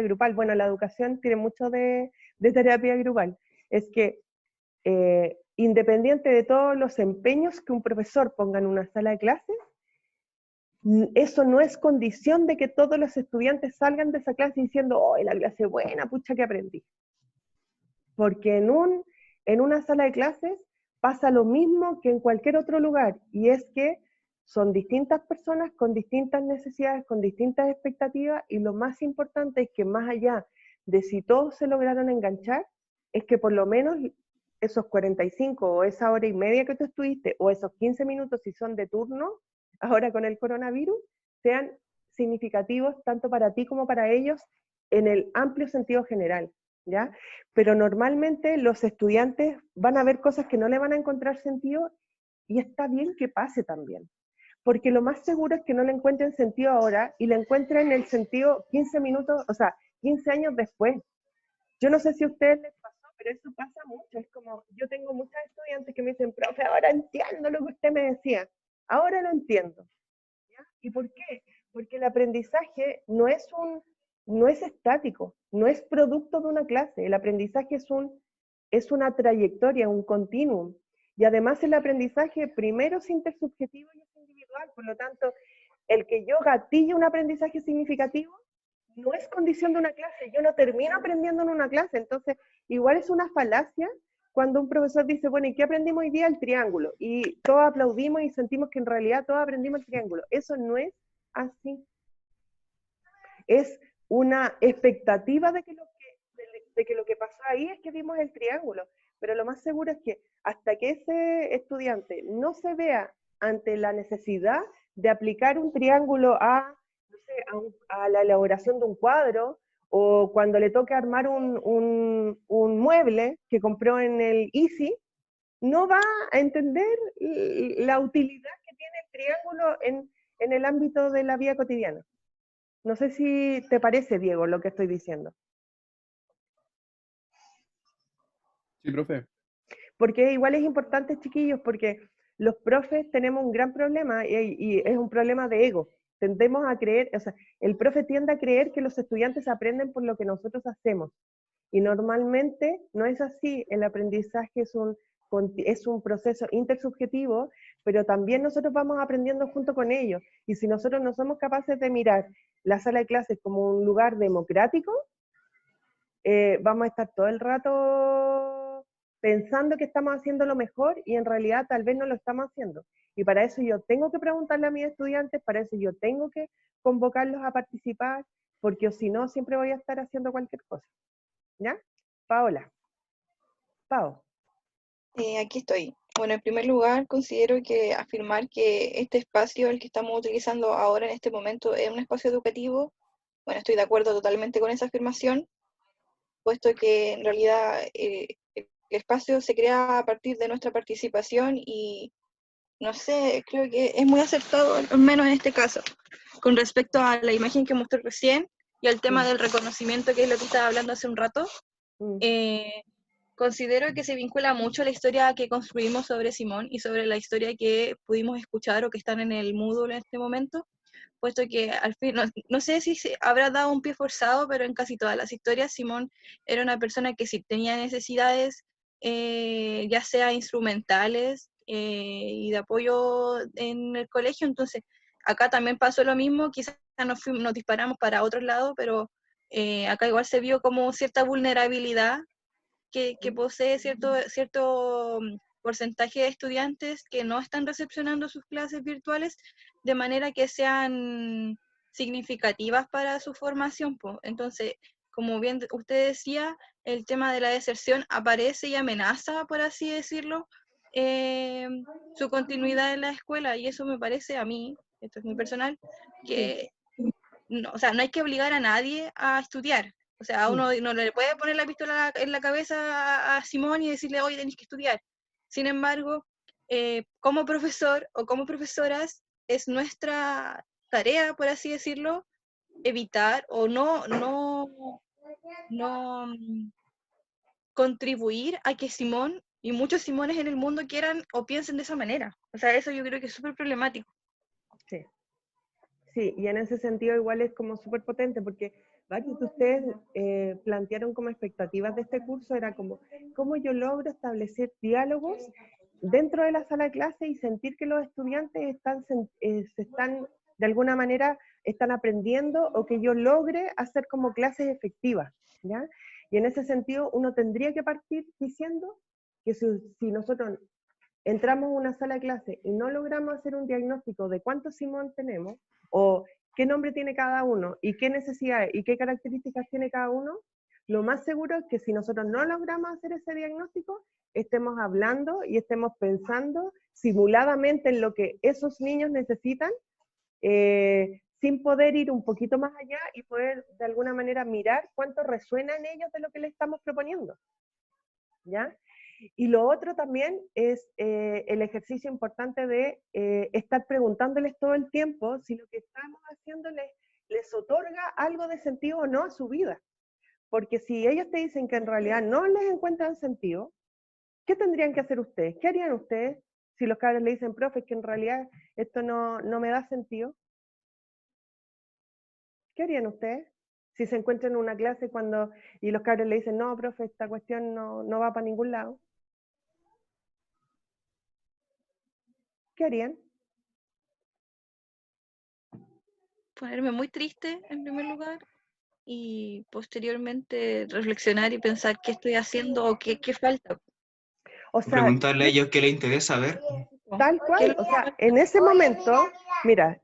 grupal. Bueno, la educación tiene mucho de terapia grupal. Es que independiente de todos los empeños que un profesor ponga en una sala de clases, eso no es condición de que todos los estudiantes salgan de esa clase diciendo, oh, la clase es buena, pucha que aprendí. Porque en una sala de clases pasa lo mismo que en cualquier otro lugar, y es que son distintas personas con distintas necesidades, con distintas expectativas, y lo más importante es que más allá de si todos se lograron enganchar, es que por lo menos esos 45 o esa hora y media que tú estuviste, o esos 15 minutos si son de turno, ahora con el coronavirus, sean significativos tanto para ti como para ellos en el amplio sentido general, ¿ya? Pero normalmente los estudiantes van a ver cosas que no le van a encontrar sentido y está bien que pase también. Porque lo más seguro es que no le encuentren sentido ahora y le encuentren el sentido 15 minutos, o sea, 15 años después. Yo no sé si a ustedes les pasó, pero eso pasa mucho. Es como, yo tengo muchas estudiantes que me dicen, profe, ahora entiendo lo que usted me decía. Ahora lo entiendo. ¿Ya? ¿Y por qué? Porque el aprendizaje no es estático, no es producto de una clase. El aprendizaje es una trayectoria, un continuum. Y además el aprendizaje primero es intersubjetivo y es individual. Por lo tanto, el que yo gatille un aprendizaje significativo no es condición de una clase. Yo no termino aprendiendo en una clase. Entonces, igual es una falacia cuando un profesor dice, bueno, ¿y qué aprendimos hoy día? El triángulo. Y todos aplaudimos y sentimos que en realidad todos aprendimos el triángulo. Eso no es así. Es una expectativa de que lo que pasó ahí es que vimos el triángulo. Pero lo más seguro es que hasta que ese estudiante no se vea ante la necesidad de aplicar un triángulo no sé, a la elaboración de un cuadro, o cuando le toque armar un mueble que compró en el Easy, no va a entender la utilidad que tiene el triángulo en el ámbito de la vida cotidiana. No sé si te parece, Diego, lo que estoy diciendo. Sí, profe. Porque igual es importante, chiquillos, porque los profes tenemos un gran problema y es un problema de ego. Tendemos a creer, o sea, el profe tiende a creer que los estudiantes aprenden por lo que nosotros hacemos. Y normalmente no es así. El aprendizaje es un proceso intersubjetivo, pero también nosotros vamos aprendiendo junto con ellos. Y si nosotros no somos capaces de mirar la sala de clases como un lugar democrático, vamos a estar todo el rato pensando que estamos haciendo lo mejor y en realidad tal vez no lo estamos haciendo. Y para eso yo tengo que preguntarle a mis estudiantes, para eso yo tengo que convocarlos a participar, porque si no siempre voy a estar haciendo cualquier cosa. ¿Ya? Paola. Pao. Aquí estoy. Bueno, en primer lugar, considero que afirmar que este espacio, el que estamos utilizando ahora en este momento, es un espacio educativo, bueno, estoy de acuerdo totalmente con esa afirmación, puesto que en realidad el espacio se crea a partir de nuestra participación y, no sé, creo que es muy acertado, al menos en este caso, con respecto a la imagen que mostré recién y al tema del reconocimiento, que es lo que estaba hablando hace un rato. Considero que se vincula mucho la historia que construimos sobre Simón y sobre la historia que pudimos escuchar o que están en el Moodle en este momento, puesto que al fin, no sé si se habrá dado un pie forzado, pero en casi todas las historias Simón era una persona que sí tenía necesidades, ya sea instrumentales y de apoyo en el colegio. Entonces acá también pasó lo mismo, quizás nos disparamos para otro lado, pero acá igual se vio como cierta vulnerabilidad que posee cierto porcentaje de estudiantes que no están recepcionando sus clases virtuales de manera que sean significativas para su formación, po. Entonces, como bien usted decía, el tema de la deserción aparece y amenaza, por así decirlo, su continuidad en la escuela, y eso me parece a mí, esto es muy personal, que no, o sea, no hay que obligar a nadie a estudiar. O sea, a uno no le puede poner la pistola en la cabeza a Simón y decirle, oye, tenés que estudiar. Sin embargo, como profesor o como profesoras, es nuestra tarea, por así decirlo, evitar o no contribuir a que Simón y muchos Simones en el mundo quieran o piensen de esa manera. O sea, eso yo creo que es súper problemático. Sí. Sí, y en ese sentido igual es como súper potente, porque varios de ustedes plantearon como expectativas de este curso, era como, ¿cómo yo logro establecer diálogos dentro de la sala de clase y sentir que los estudiantes se están, de alguna manera, están aprendiendo, o que yo logre hacer como clases efectivas, ¿ya? Y en ese sentido uno tendría que partir diciendo que si nosotros entramos a una sala de clase y no logramos hacer un diagnóstico de cuántos Simón tenemos, o qué nombre tiene cada uno, y qué necesidades y qué características tiene cada uno, lo más seguro es que si nosotros no logramos hacer ese diagnóstico, estemos hablando y estemos pensando simuladamente en lo que esos niños necesitan, sin poder ir un poquito más allá y poder de alguna manera mirar cuánto resuena en ellos de lo que le estamos proponiendo, ¿ya? Y lo otro también es el ejercicio importante de estar preguntándoles todo el tiempo si lo que estamos haciendo les otorga algo de sentido o no a su vida. Porque si ellos te dicen que en realidad no les encuentran sentido, ¿qué tendrían que hacer ustedes? ¿Qué harían ustedes si los cabros le dicen, profe, que en realidad esto no me da sentido? ¿Qué harían ustedes? Si se encuentran en una clase y los cabros le dicen, no, profe, esta cuestión no va para ningún lado. ¿Qué harían? Ponerme muy triste en primer lugar y posteriormente reflexionar y pensar qué estoy haciendo o qué falta. O sea, Preguntarle a ellos qué les interesa ver. tal ¿Qué es cual, lo o que sea, falta? en ese momento, mira,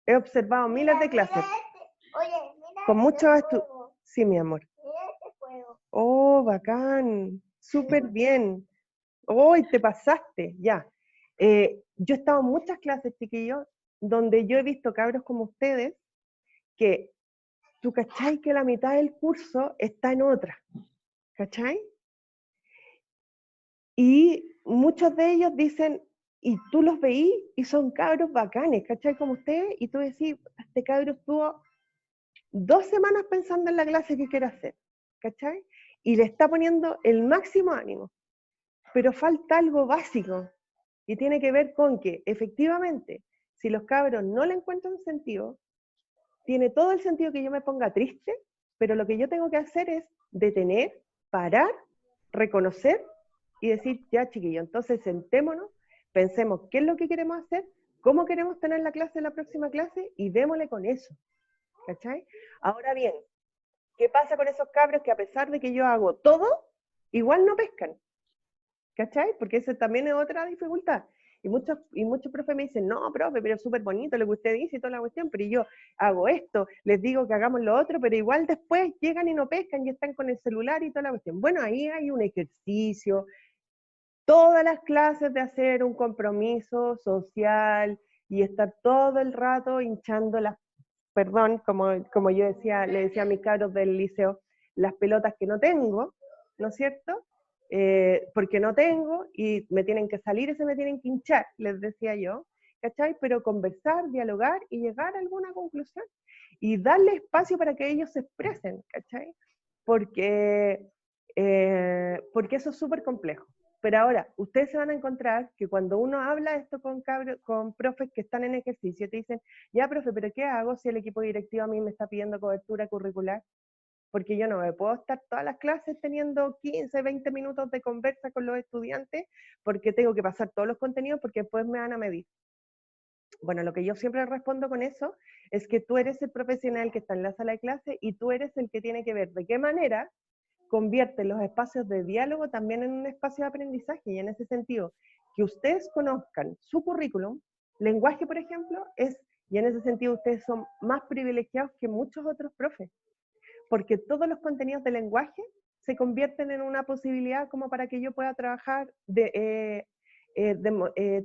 he observado miles de clases con muchos estudiantes. Sí, mi amor. Oh, bacán, súper bien. Hoy te pasaste, ya. Yo he estado en muchas clases, chiquillos, donde yo he visto cabros como ustedes, que tú cachai que la mitad del curso está en otra, ¿cachai? Y muchos de ellos dicen, y tú los veís y son cabros bacanes, ¿cachai? Como ustedes, y tú decís, este cabro estuvo 2 semanas pensando en la clase que quiere hacer, ¿cachai? Y le está poniendo el máximo ánimo, pero falta algo básico, y tiene que ver con que, efectivamente, si los cabros no le encuentran sentido, tiene todo el sentido que yo me ponga triste, pero lo que yo tengo que hacer es detener, parar, reconocer y decir, ya chiquillo, entonces sentémonos, pensemos qué es lo que queremos hacer, cómo queremos tener la clase en la próxima clase y démosle con eso, ¿cachai? Ahora bien, ¿qué pasa con esos cabros que a pesar de que yo hago todo, igual no pescan? ¿Cachai? Porque esa también es otra dificultad. Y muchos profes me dicen, no, profe, pero es súper bonito lo que usted dice y toda la cuestión, pero yo hago esto, les digo que hagamos lo otro, pero igual después llegan y no pescan y están con el celular y toda la cuestión. Bueno, ahí hay un ejercicio, todas las clases de hacer un compromiso social y estar todo el rato hinchando perdón, como yo le decía a mis cabros del liceo, las pelotas que no tengo, ¿no es cierto? Porque no tengo y me tienen que salir y se me tienen que hinchar, les decía yo, ¿cachai? Pero conversar, dialogar y llegar a alguna conclusión y darle espacio para que ellos se expresen, ¿cachai? Porque eso es súper complejo. Pero ahora, ustedes se van a encontrar que cuando uno habla esto con profes que están en ejercicio, te dicen, ya, profe, pero ¿qué hago si el equipo directivo a mí me está pidiendo cobertura curricular? Porque yo no me puedo estar todas las clases teniendo 15, 20 minutos de conversa con los estudiantes, porque tengo que pasar todos los contenidos, porque después me van a medir. Bueno, lo que yo siempre respondo con eso es que tú eres el profesional que está en la sala de clase y tú eres el que tiene que ver de qué manera convierte los espacios de diálogo también en un espacio de aprendizaje, y en ese sentido, que ustedes conozcan su currículum, lenguaje, por ejemplo, y en ese sentido ustedes son más privilegiados que muchos otros profes, porque todos los contenidos de lenguaje se convierten en una posibilidad como para que yo pueda trabajar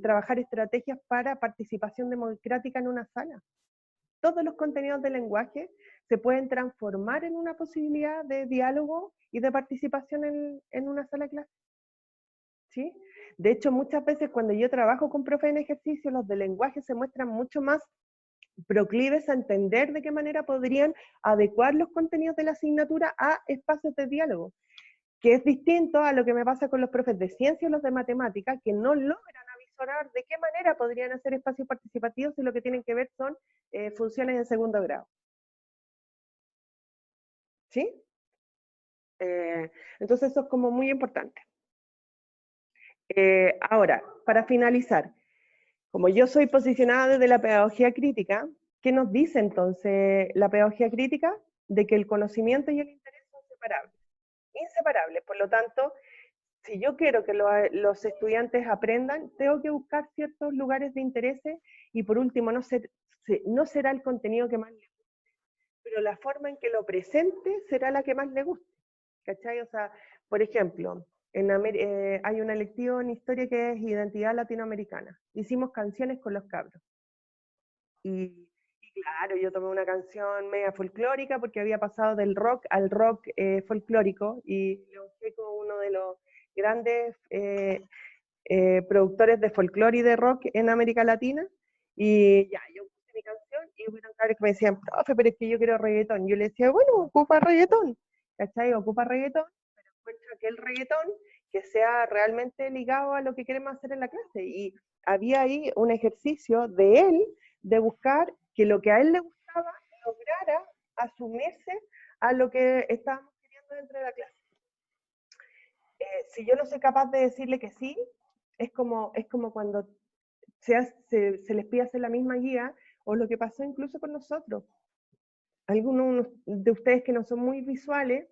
trabajar estrategias para participación democrática en una sala. Todos los contenidos de lenguaje se pueden transformar en una posibilidad de diálogo y de participación en una sala de clase. ¿Sí? De hecho, muchas veces cuando yo trabajo con profes en ejercicio, los de lenguaje se muestran mucho más proclives a entender de qué manera podrían adecuar los contenidos de la asignatura a espacios de diálogo, que es distinto a lo que me pasa con los profes de ciencia y los de matemática, que no logran avisorar de qué manera podrían hacer espacios participativos y lo que tienen que ver son funciones en segundo grado. ¿Sí? Entonces eso es como muy importante. Ahora, para finalizar, como yo soy posicionada desde la pedagogía crítica, ¿qué nos dice entonces la pedagogía crítica? De que el conocimiento y el interés son separables, inseparables. Por lo tanto, si yo quiero que los estudiantes aprendan, tengo que buscar ciertos lugares de interés y por último, no será el contenido que más les guste, pero la forma en que lo presente será la que más le guste. ¿Cachai? O sea, por ejemplo, hay una lectiva en historia que es identidad latinoamericana. Hicimos canciones con los cabros. Y claro, yo tomé una canción media folclórica porque había pasado del rock al rock folclórico y lo usé como uno de los grandes productores de folclore y de rock en América Latina, y ya, yo puse mi canción, y hubieron cabros que me decían, profe, pero es que yo quiero reggaetón. Yo le decía, bueno, ocupa reggaetón, ¿cachai? Ocupa reggaetón, pero encuentra aquel reggaetón que sea realmente ligado a lo que queremos hacer en la clase. Y había ahí un ejercicio de él, de buscar que lo que a él le gustaba lograra asumirse a lo que estábamos queriendo dentro de la clase. Si yo no soy capaz de decirle que sí, es como cuando se les pide hacer la misma guía, o lo que pasó incluso con nosotros. Algunos de ustedes que no son muy visuales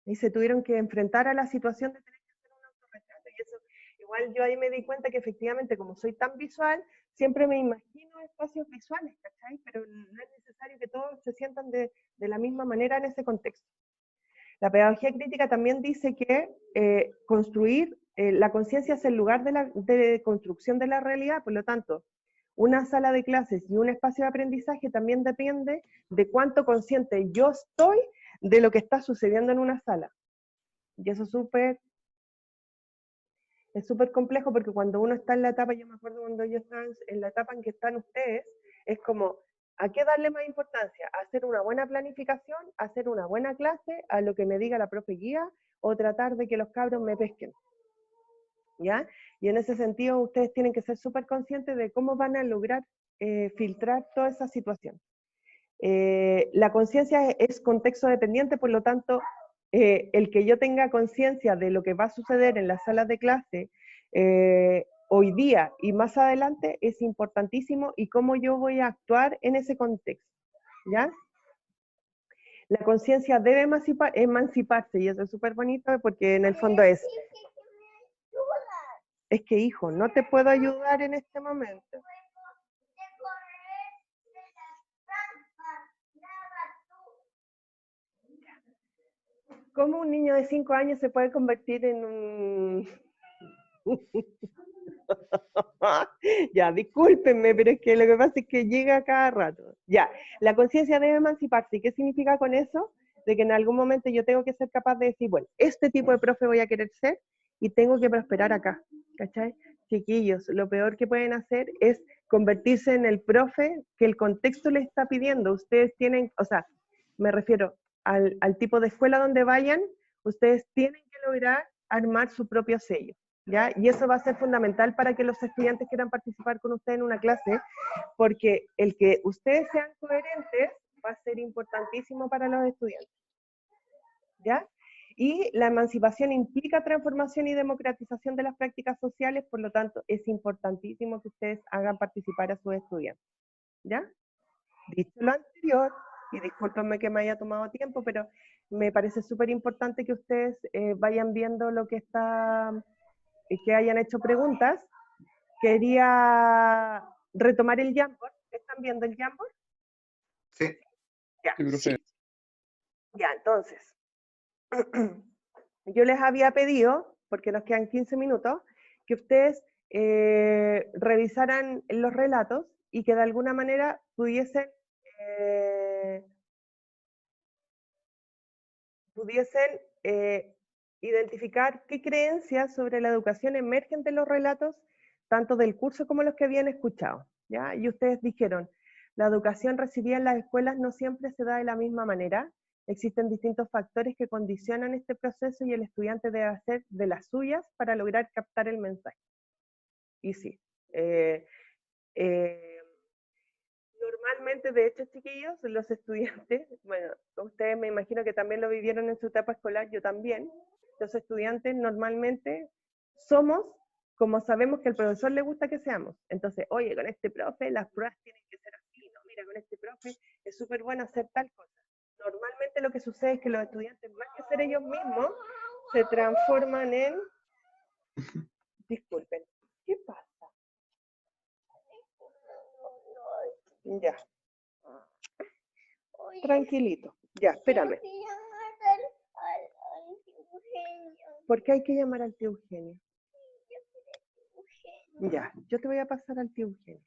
y se tuvieron que enfrentar a la situación de tener que hacer un autorretrato. Y eso, igual yo ahí me di cuenta que efectivamente, como soy tan visual, siempre me imagino espacios visuales, ¿cachai? Pero no es necesario que todos se sientan de la misma manera en ese contexto. La pedagogía crítica también dice que construir, la conciencia es el lugar de construcción de la realidad, por lo tanto, una sala de clases y un espacio de aprendizaje también depende de cuánto consciente yo estoy de lo que está sucediendo en una sala. Y eso es súper complejo, porque cuando uno está en la etapa, yo me acuerdo cuando yo estaba en la etapa en que están ustedes, es como, ¿a qué darle más importancia? ¿A hacer una buena planificación, a hacer una buena clase, a lo que me diga la profe guía, o tratar de que los cabros me pesquen? ¿Ya? Y en ese sentido ustedes tienen que ser súper conscientes de cómo van a lograr filtrar toda esa situación. La conciencia es contexto dependiente, por lo tanto, el que yo tenga conciencia de lo que va a suceder en las salas de clase hoy día y más adelante es importantísimo, y cómo yo voy a actuar en ese contexto, ¿ya? La conciencia debe emanciparse, y eso es súper bonito, porque en el fondo es que hijo, no te puedo ayudar en este momento. ¿Cómo un niño de 5 años se puede convertir en un... Ya, discúlpenme, pero es que lo que pasa es que llega cada rato. Ya, la conciencia debe emanciparse. ¿Y qué significa con eso? De que en algún momento yo tengo que ser capaz de decir, bueno, este tipo de profe voy a querer ser y tengo que prosperar acá, ¿cachai? Chiquillos, lo peor que pueden hacer es convertirse en el profe que el contexto les está pidiendo. Ustedes tienen, o sea, me refiero al tipo de escuela donde vayan, ustedes tienen que lograr armar su propio sello, ¿ya? Y eso va a ser fundamental para que los estudiantes quieran participar con ustedes en una clase, porque el que ustedes sean coherentes va a ser importantísimo para los estudiantes, ¿ya? Y la emancipación implica transformación y democratización de las prácticas sociales, por lo tanto, es importantísimo que ustedes hagan participar a sus estudiantes, ¿ya? Dicho lo anterior, y discúlpenme que me haya tomado tiempo, pero me parece súper importante que ustedes vayan viendo lo que está, que hayan hecho preguntas. Quería retomar el Jamboard. ¿Están viendo el Jamboard? Sí. Ya, Sí, profe. ya, entonces, yo les había pedido, porque nos quedan 15 minutos, que ustedes revisaran los relatos y que de alguna manera pudiesen identificar qué creencias sobre la educación emergen de los relatos, tanto del curso como los que habían escuchado, ¿ya? Y ustedes dijeron, la educación recibida en las escuelas no siempre se da de la misma manera, existen distintos factores que condicionan este proceso y el estudiante debe hacer de las suyas para lograr captar el mensaje. Y sí, normalmente, de hecho, chiquillos, los estudiantes, bueno, ustedes me imagino que también lo vivieron en su etapa escolar, yo también, los estudiantes normalmente somos como sabemos que al profesor le gusta que seamos. Entonces, oye, con este profe las pruebas tienen que ser así, ¿no? Mira, con este profe es súper bueno hacer tal cosa. Normalmente lo que sucede es que los estudiantes, más que ser ellos mismos, se transforman en... Disculpen, ¿qué pasa? Ya. Tranquilito. Ya, espérame. ¿Por qué hay que llamar al tío Eugenio? Ya, yo te voy a pasar al tío Eugenio.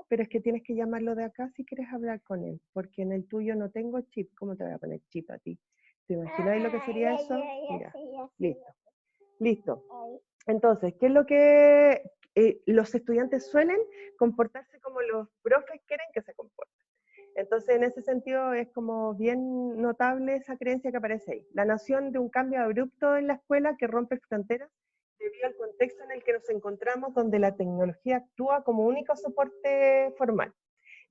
Pero es que tienes que llamarlo de acá si quieres hablar con él, porque en el tuyo no tengo chip. ¿Cómo te voy a poner chip a ti? ¿Te imagináis lo que sería eso? Mira, listo. Listo. Entonces, ¿qué es lo que los estudiantes suelen comportarse como los profes quieren que se comporten? Entonces, en ese sentido, es como bien notable esa creencia que aparece ahí. La noción de un cambio abrupto en la escuela que rompe fronteras debido al contexto en el que nos encontramos, donde la tecnología actúa como único soporte formal.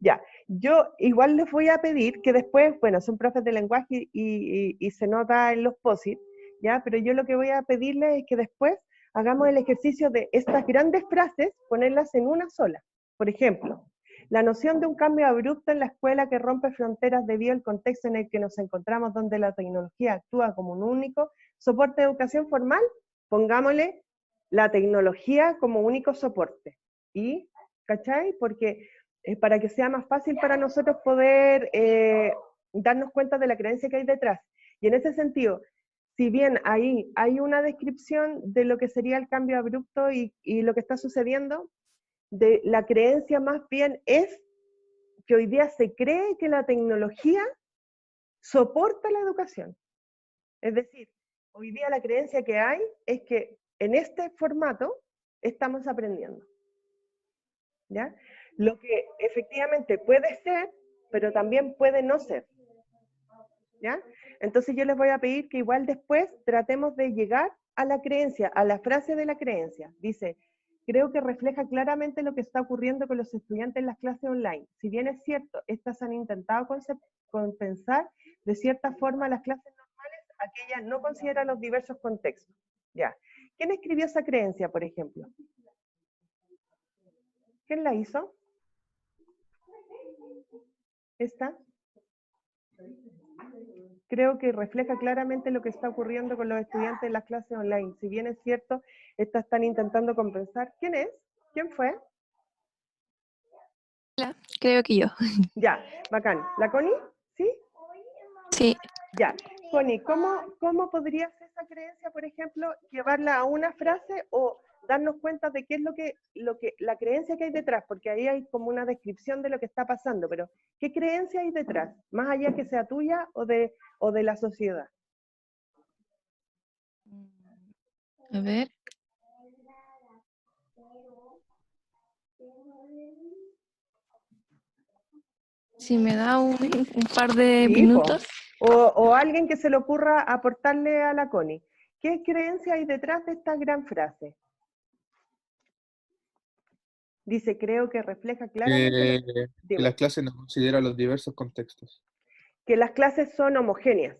Ya, yo igual les voy a pedir que después, bueno, son profes de lenguaje y se nota en los POSIT, ¿ya? Pero yo lo que voy a pedirles es que después hagamos el ejercicio de estas grandes frases, ponerlas en una sola. Por ejemplo, la noción de un cambio abrupto en la escuela que rompe fronteras debido al contexto en el que nos encontramos, donde la tecnología actúa como un único soporte de educación formal, pongámosle la tecnología como único soporte. ¿Y, cachai? Porque para que sea más fácil para nosotros poder darnos cuenta de la creencia que hay detrás. Y en ese sentido, si bien ahí hay una descripción de lo que sería el cambio abrupto y lo que está sucediendo, de la creencia más bien es que hoy día se cree que la tecnología soporta la educación. Es decir, hoy día la creencia que hay es que en este formato estamos aprendiendo. ¿Ya? Lo que efectivamente puede ser, pero también puede no ser. ¿Ya? Entonces yo les voy a pedir que igual después tratemos de llegar a la creencia, a la frase de la creencia. Dice, creo que refleja claramente lo que está ocurriendo con los estudiantes en las clases online. Si bien es cierto, estas han intentado compensar de cierta forma las clases normales, aquellas no consideran los diversos contextos. ¿Ya? ¿Quién escribió esa creencia, por ejemplo? ¿Quién la hizo? ¿Esta? Creo que refleja claramente lo que está ocurriendo con los estudiantes en las clases online. Si bien es cierto, estas están intentando compensar. ¿Quién es? ¿Quién fue? Creo que yo. Ya, bacán. ¿La Connie? ¿Sí? Sí. Ya. Connie, ¿cómo podría ser esa creencia, por ejemplo, llevarla a una frase o darnos cuenta de qué es la creencia que hay detrás? Porque ahí hay como una descripción de lo que está pasando, pero ¿qué creencia hay detrás? Más allá que sea tuya o de la sociedad. A ver. Si me da un par de Sí, minutos. o alguien que se le ocurra aportarle a la Connie. ¿Qué creencia hay detrás de esta gran frase? Dice, creo que refleja claramente Que las clases no consideran los diversos contextos. que las clases son homogéneas,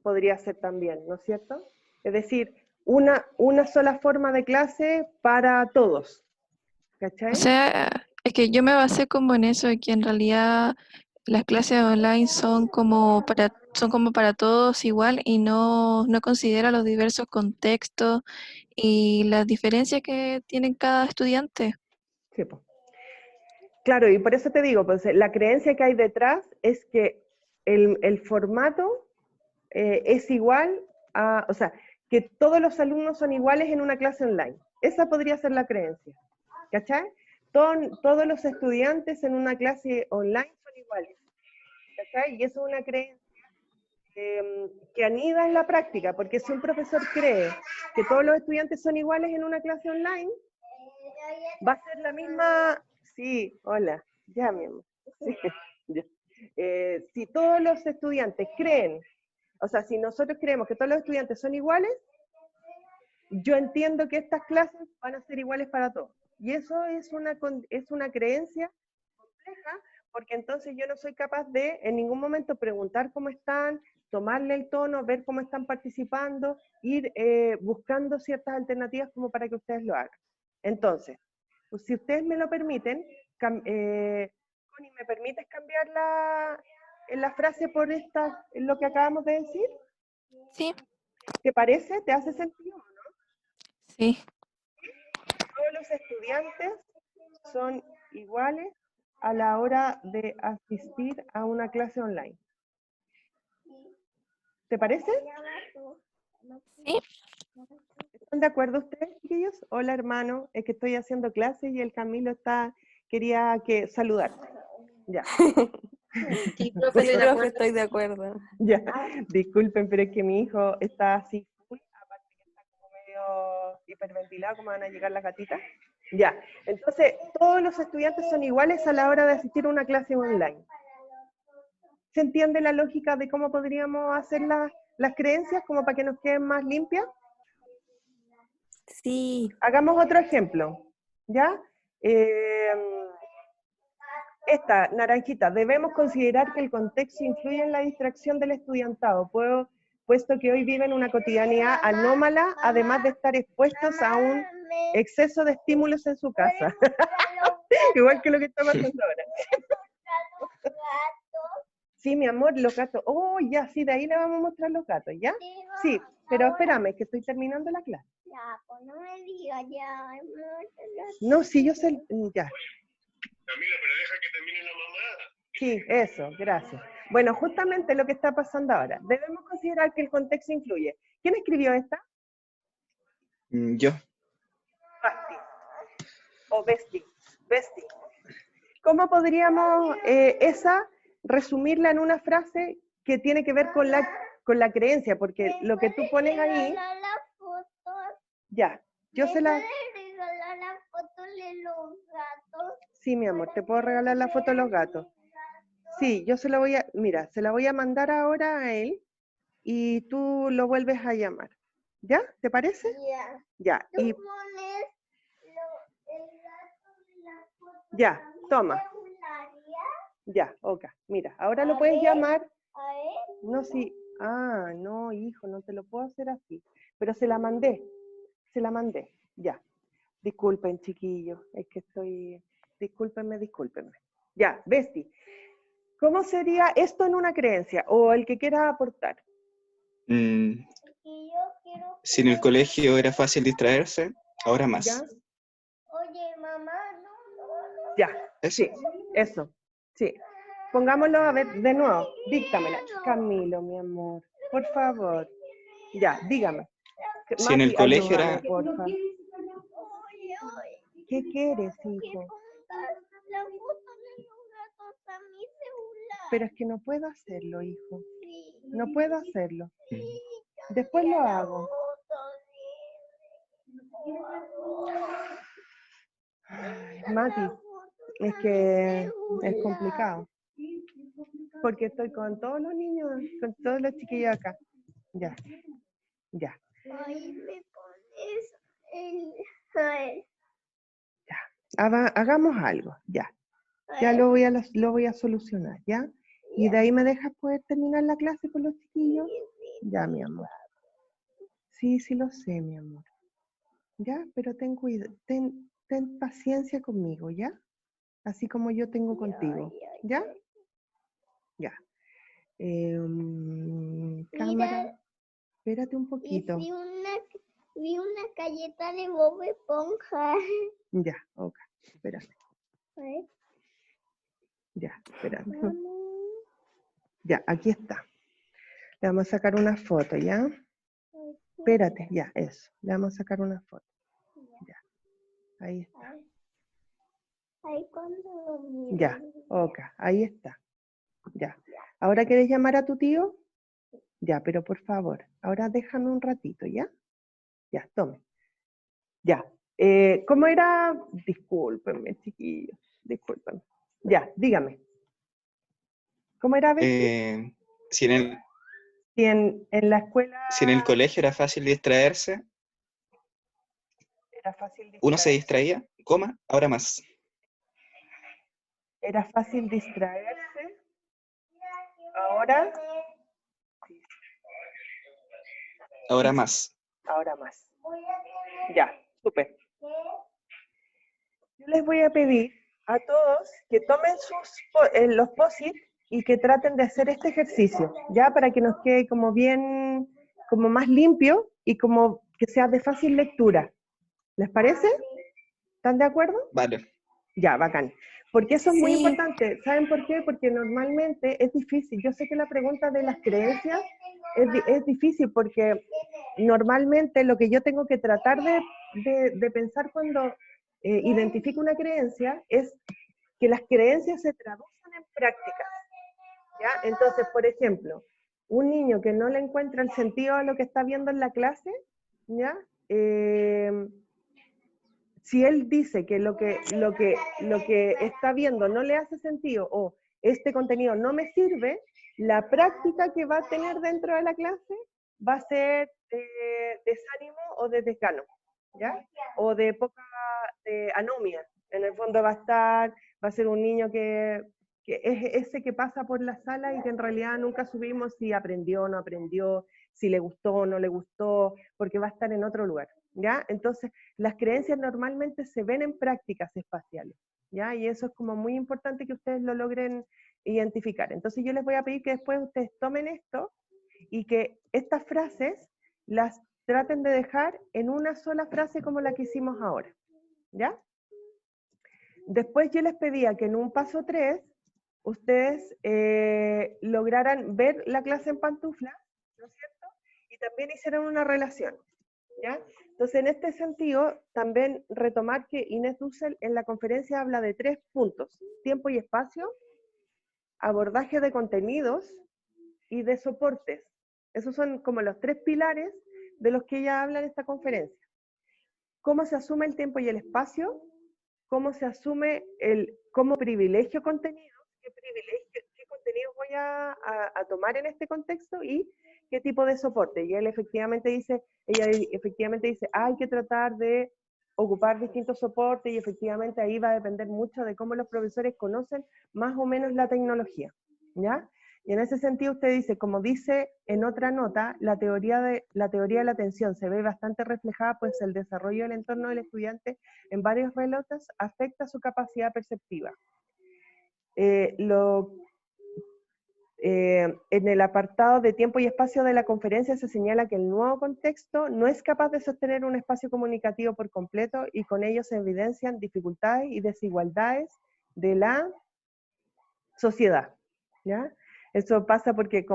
podría ser también, ¿no es cierto? Es decir, una sola forma de clase para todos, ¿cachai? O sea, es que yo me basé como en eso, de que en realidad las clases online son como para todos igual y no considera los diversos contextos y las diferencias que tienen cada estudiante. Sí, po. Claro, y por eso te digo, pues la creencia que hay detrás es que el formato es igual a, o sea, que todos los alumnos son iguales en una clase online. Esa podría ser la creencia, ¿cachai? Todos los estudiantes en una clase online son iguales, ¿cachai? Y eso es una creencia que anida en la práctica, porque si un profesor cree que todos los estudiantes son iguales en una clase online, va a ser la misma. Sí, hola, ya mi amor. Sí, ya. Si todos los estudiantes creen, o sea, si nosotros creemos que todos los estudiantes son iguales, yo entiendo que estas clases van a ser iguales para todos. Y eso es una creencia compleja, porque entonces yo no soy capaz de en ningún momento preguntar cómo están, tomarle el tono, ver cómo están participando, ir buscando ciertas alternativas como para que ustedes lo hagan. Entonces, pues si ustedes me lo permiten, Connie, ¿me permites cambiar la frase por lo que acabamos de decir? Sí, ¿Te parece? ¿Te hace sentido? sí. Todos los estudiantes son iguales a la hora de asistir a una clase online. ¿Te parece? Sí. ¿Están de acuerdo ustedes, chiquillos? Hola, hermano, es que estoy haciendo clase y el Camilo quería saludarte. Ya. Sí, profe, Sí, estoy de profe, acuerdo. estoy de acuerdo. Ya, disculpen, pero es que mi hijo está así, full, aparte que está como medio hiperventilado, ¿cómo van a llegar las gatitas? Ya, entonces todos los estudiantes son iguales a la hora de asistir a una clase online. ¿Se entiende la lógica de cómo podríamos hacer las creencias como para que nos queden más limpias? Sí, Hagamos otro ejemplo, ¿ya? Esta, naranjita, debemos considerar que el contexto influye en la distracción del estudiantado, puesto que hoy viven una cotidianidad anómala, además de estar expuestos a un exceso de estímulos en su casa. Igual que lo que está pasando ahora. Sí, mi amor, los gatos. Oh, ya, sí, de ahí le vamos a mostrar los gatos, ¿ya? Sí, pero espérame, que estoy terminando la clase. Ya, pues no me digas ya. No, sí, yo sé, ya. Camila, pero deja que termine la mamá. Sí, eso, gracias. Bueno, justamente lo que está pasando ahora. Debemos considerar que el contexto influye. ¿Quién escribió esta? Yo. Basti. O Besti. Besti. ¿Cómo podríamos esa resumirla en una frase que tiene que ver con la creencia? Porque lo que tú pones ahí, La foto. ya, yo se la... ¿Me puedes regalar la foto de los gatos? Sí, mi amor, te puedo regalar la foto de los gatos. Sí, yo se la voy a, mira, se la voy a mandar ahora a él y tú lo vuelves a llamar. ¿Ya? ¿Te parece? Ya. Ya, Tú y pones el gato de la foto. ya, toma. Regularia. Ya, ok. Mira, ahora lo puedes llamar. A él. No, sí. Ah, no, hijo, no te lo puedo hacer así. Pero se la mandé. Se la mandé. Ya. Disculpen, chiquillos. Es que estoy... Discúlpenme. Ya, Besti. ¿Cómo sería esto en una creencia? O el que quiera aportar. Mm, Y yo quiero. si en el colegio era fácil distraerse, ahora ¿Ya? más. Oye, mamá, no. Ya. Eso. Sí, eso. Sí. Pongámoslo a ver de nuevo. Díctamela. Camilo, mi amor. Por favor. Ya, dígame. Si en el colegio ayúdame, era- porfa. Oye, ¿Qué quieres, que hijo? pongas la foto de los gatos a mi celular. Pero es que no puedo hacerlo, hijo. Sí. No puedo hacerlo. Mm, Después lo hago. Ay, Mati, es que es complicado. Porque estoy con todos los niños, con todos los chiquillos acá. Ya, ya. Ahí me pones el. Ay, Hagamos algo, ya. Ya lo voy a solucionar, ¿ya? Y de ahí me dejas poder terminar la clase con los chiquillos. Ya, mi amor. Sí, sí lo sé, mi amor. Ya, pero ten paciencia conmigo, ¿ya? Así como yo tengo contigo. ¿Ya? Ya. Cámara. Espérate un Y poquito. vi una galleta de Bob Esponja. Ya, ok. Espérate. ¿Eh? Ya, espérate. Ya, aquí está. Le vamos a sacar una foto, ¿ya? Espérate, ya, eso. Le vamos a sacar una foto. Ya. Ahí está. Ahí cuando lo miro. Ya, ok. Ahí está. Ya. ¿Ahora quieres llamar a tu tío? Ya, pero por favor, ahora déjame un ratito, ¿ya? Ya, tome. Ya. ¿Cómo era? Discúlpenme, chiquillos. Discúlpenme. Ya, dígame. ¿Cómo era, Betty? si en Si en la escuela el colegio era fácil distraerse, era fácil uno se distraerse. distraía, ahora más. Era fácil distraerse. Ahora, Ahora más. ahora más. Ya, súper. Yo les voy a pedir a todos que tomen los post-it y que traten de hacer este ejercicio, ya para que nos quede como bien, como más limpio y como que sea de fácil lectura. ¿Les parece? ¿Están de acuerdo? Vale. Ya, bacán. Porque eso es muy Sí. importante. ¿Saben por qué? Porque normalmente es difícil. Yo sé que la pregunta de las creencias es difícil porque normalmente lo que yo tengo que tratar de pensar cuando identifico una creencia es que las creencias se traduzcan en prácticas. ¿ya? Entonces, por ejemplo, un niño que no le encuentra el sentido a lo que está viendo en la clase, ¿ya? Si él dice que lo que está viendo no le hace sentido o este contenido no me sirve, la práctica que va a tener dentro de la clase va a ser de desánimo o de desgano, ¿ya? O de poca anomia. En el fondo va a ser un niño que es ese que pasa por la sala y que en realidad nunca subimos si aprendió o no aprendió, si le gustó o no le gustó, porque va a estar en otro lugar, ¿ya? Entonces, las creencias normalmente se ven en prácticas espaciales, ¿ya? Y eso es como muy importante que ustedes lo logren identificar. Entonces yo les voy a pedir que después ustedes tomen esto y que estas frases las traten de dejar en una sola frase como la que hicimos ahora, ¿ya? Después yo les pedía que en un paso 3 ustedes lograran ver la clase en pantufla, ¿no es cierto? Y también hicieran una relación, ¿ya? Entonces, en este sentido, también retomar que Inés Dussel en la conferencia habla de 3 puntos: tiempo y espacio, abordaje de contenidos y de soportes. Esos son como los 3 pilares de los que ella habla en esta conferencia. Cómo se asume el tiempo y el espacio, cómo se asume cómo privilegio contenidos, qué contenidos voy a tomar en este contexto y qué tipo de soporte. Y ella efectivamente dice, hay que tratar de ocupar distintos soportes y efectivamente ahí va a depender mucho de cómo los profesores conocen más o menos la tecnología, ¿ya? Y en ese sentido usted dice, como dice en otra nota, la teoría de la atención se ve bastante reflejada, pues el desarrollo del entorno del estudiante en varios relatos afecta su capacidad perceptiva. En el apartado de tiempo y espacio de la conferencia se señala que el nuevo contexto no es capaz de sostener un espacio comunicativo por completo y con ello se evidencian dificultades y desigualdades de la sociedad, ¿ya? Eso pasa porque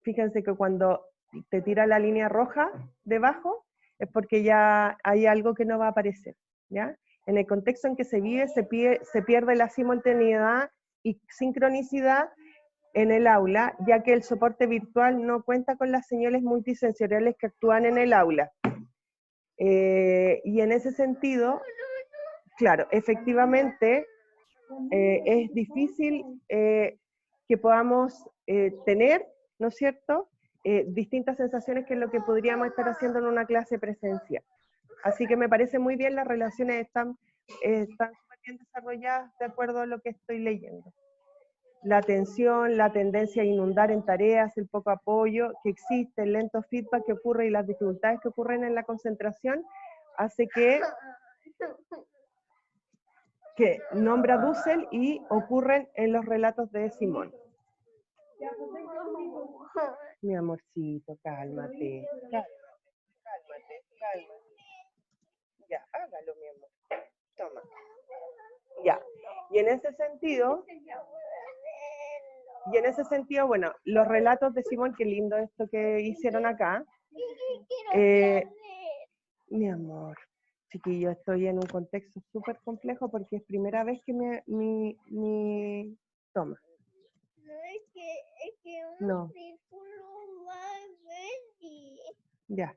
fíjense que cuando te tira la línea roja debajo, es porque ya hay algo que no va a aparecer, ¿ya? En el contexto en que se vive, se pierde la simultaneidad y sincronicidad en el aula, ya que el soporte virtual no cuenta con las señales multisensoriales que actúan en el aula. Y en ese sentido, claro, efectivamente, es difícil que podamos tener, ¿no es cierto?, distintas sensaciones que es lo que podríamos estar haciendo en una clase presencial. Así que me parece muy bien, las relaciones están súper bien desarrolladas de acuerdo a lo que estoy leyendo. La atención, la tendencia a inundar en tareas, el poco apoyo que existe, el lento feedback que ocurre y las dificultades que ocurren en la concentración, hace que nombra Dussel y ocurren en los relatos de Simón. Mi amorcito, cálmate. Ya, hágalo, mi amor. Toma. Ya. Y en ese sentido, bueno, los relatos de Simón, qué lindo esto que hicieron acá. Mi amor, chiquillo, estoy en un contexto súper complejo porque es primera vez que Toma. Es que No. círculo va Bendy. Ya,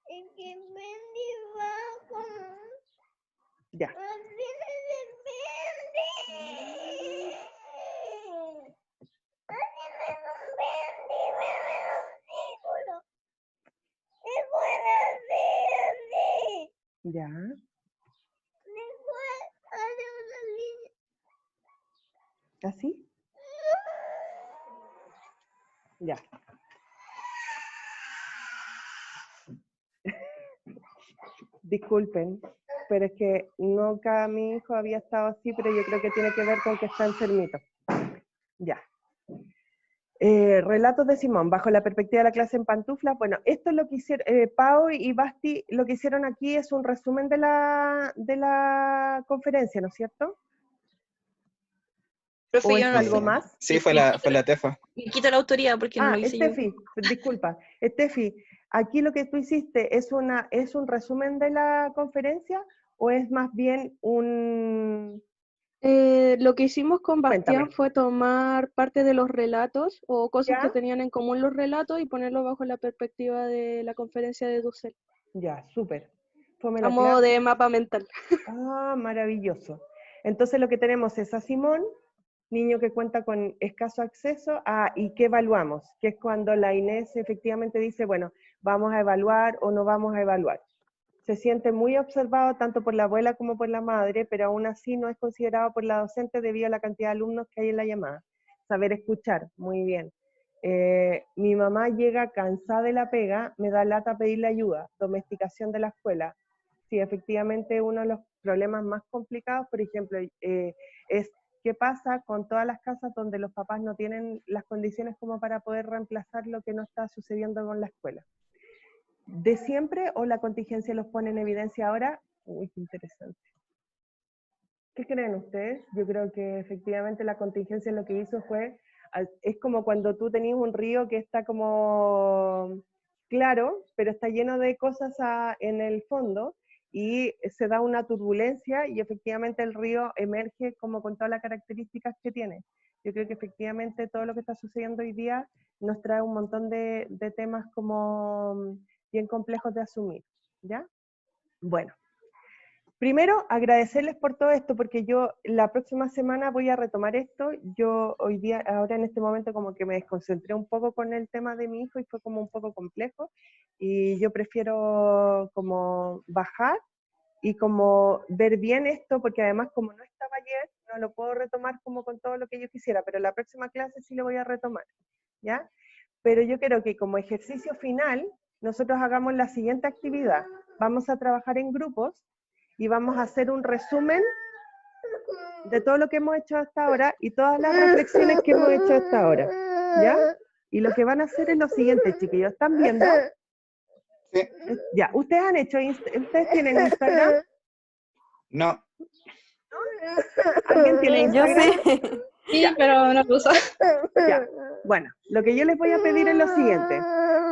Es que Bendy va como ya. al cine de Bendy. Hazme un Bendy, un círculo. Es buena Bendy. Ya. Después hace una línea. ¿Así? Ya. Disculpen, pero es que nunca mi hijo había estado así, pero yo creo que tiene que ver con que está enfermito. Ya. Relatos de Simón, bajo la perspectiva de la clase en pantuflas. Bueno, esto es lo que hicieron, Pau y Basti, lo que hicieron aquí es un resumen de la conferencia, ¿no es cierto? Profe, ¿O yo es no, algo más? Sí, fue la TEFA. me quito la autoría porque no lo hice yo. Estefi, disculpa. Estefi, aquí lo que tú hiciste es un resumen de la conferencia o es más bien Lo que hicimos con Bastián Cuéntame. fue tomar parte de los relatos o cosas que ¿Ya? tenían en común los relatos y ponerlo bajo la perspectiva de la conferencia de Dussel, Ya, súper. Fome a la modo clase. de mapa mental. Ah, maravilloso. Entonces lo que tenemos es a Simón, niño que cuenta con escaso acceso, ¿y qué evaluamos? Que es cuando la Inés efectivamente dice, bueno, vamos a evaluar o no vamos a evaluar. Se siente muy observado tanto por la abuela como por la madre, pero aún así no es considerado por la docente debido a la cantidad de alumnos que hay en la llamada. Saber escuchar, muy bien. Mi mamá llega cansada de la pega, me da lata pedirle ayuda, domesticación de la escuela. Sí, efectivamente uno de los problemas más complicados, por ejemplo, es qué pasa con todas las casas donde los papás no tienen las condiciones como para poder reemplazar lo que no está sucediendo con la escuela. ¿De siempre o la contingencia los pone en evidencia ahora? Uy, qué interesante. ¿Qué creen ustedes? Yo creo que efectivamente la contingencia lo que hizo fue, es como cuando tú tenías un río que está como claro, pero está lleno de cosas en el fondo y se da una turbulencia y efectivamente el río emerge como con todas las características que tiene. Yo creo que efectivamente todo lo que está sucediendo hoy día nos trae un montón de temas como bien complejos de asumir, ¿ya? Bueno. Primero, agradecerles por todo esto, porque yo la próxima semana voy a retomar esto. Yo hoy día, ahora en este momento, como que me desconcentré un poco con el tema de mi hijo y fue como un poco complejo. Y yo prefiero como bajar y como ver bien esto, porque además como no estaba ayer, no lo puedo retomar como con todo lo que yo quisiera, pero la próxima clase sí lo voy a retomar, ¿ya? Pero yo quiero que como ejercicio final, nosotros hagamos la siguiente actividad. Vamos a trabajar en grupos y vamos a hacer un resumen de todo lo que hemos hecho hasta ahora y todas las reflexiones que hemos hecho hasta ahora, ¿ya? Y lo que van a hacer es lo siguiente, chiquillos, ¿están viendo? Sí. Ya, ¿ustedes han hecho, ustedes tienen Instagram? No. ¿Alguien tiene Yo Instagram? sí. Sí, Ya. pero no lo uso. Ya, bueno, lo que yo les voy a pedir es lo siguiente.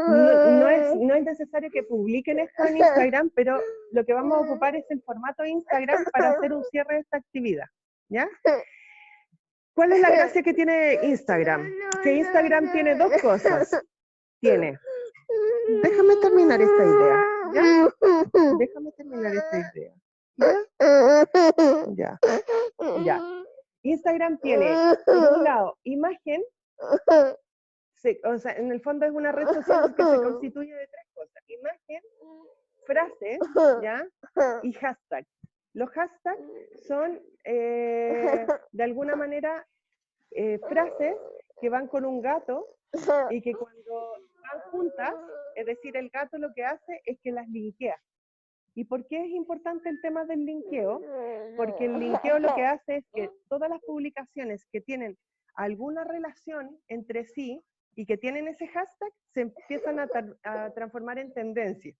No es necesario que publiquen esto en Instagram, pero lo que vamos a ocupar es el formato Instagram para hacer un cierre de esta actividad, ¿ya? ¿Cuál es la gracia que tiene Instagram? Que Instagram tiene dos cosas. Tiene, déjame terminar esta idea, ¿ya? Déjame terminar esta idea. ¿Ya? Ya, ya. Instagram tiene, por un lado, imagen, o sea, en el fondo es una red social que se constituye de tres cosas: imagen, frases, ¿ya? Y hashtag. Los hashtags son, de alguna manera, frases que van con un gato y que cuando van juntas, es decir, el gato lo que hace es que las linkea. ¿Y por qué es importante el tema del linkeo? Porque el linkeo lo que hace es que todas las publicaciones que tienen alguna relación entre sí y que tienen ese hashtag se empiezan a transformar en tendencia.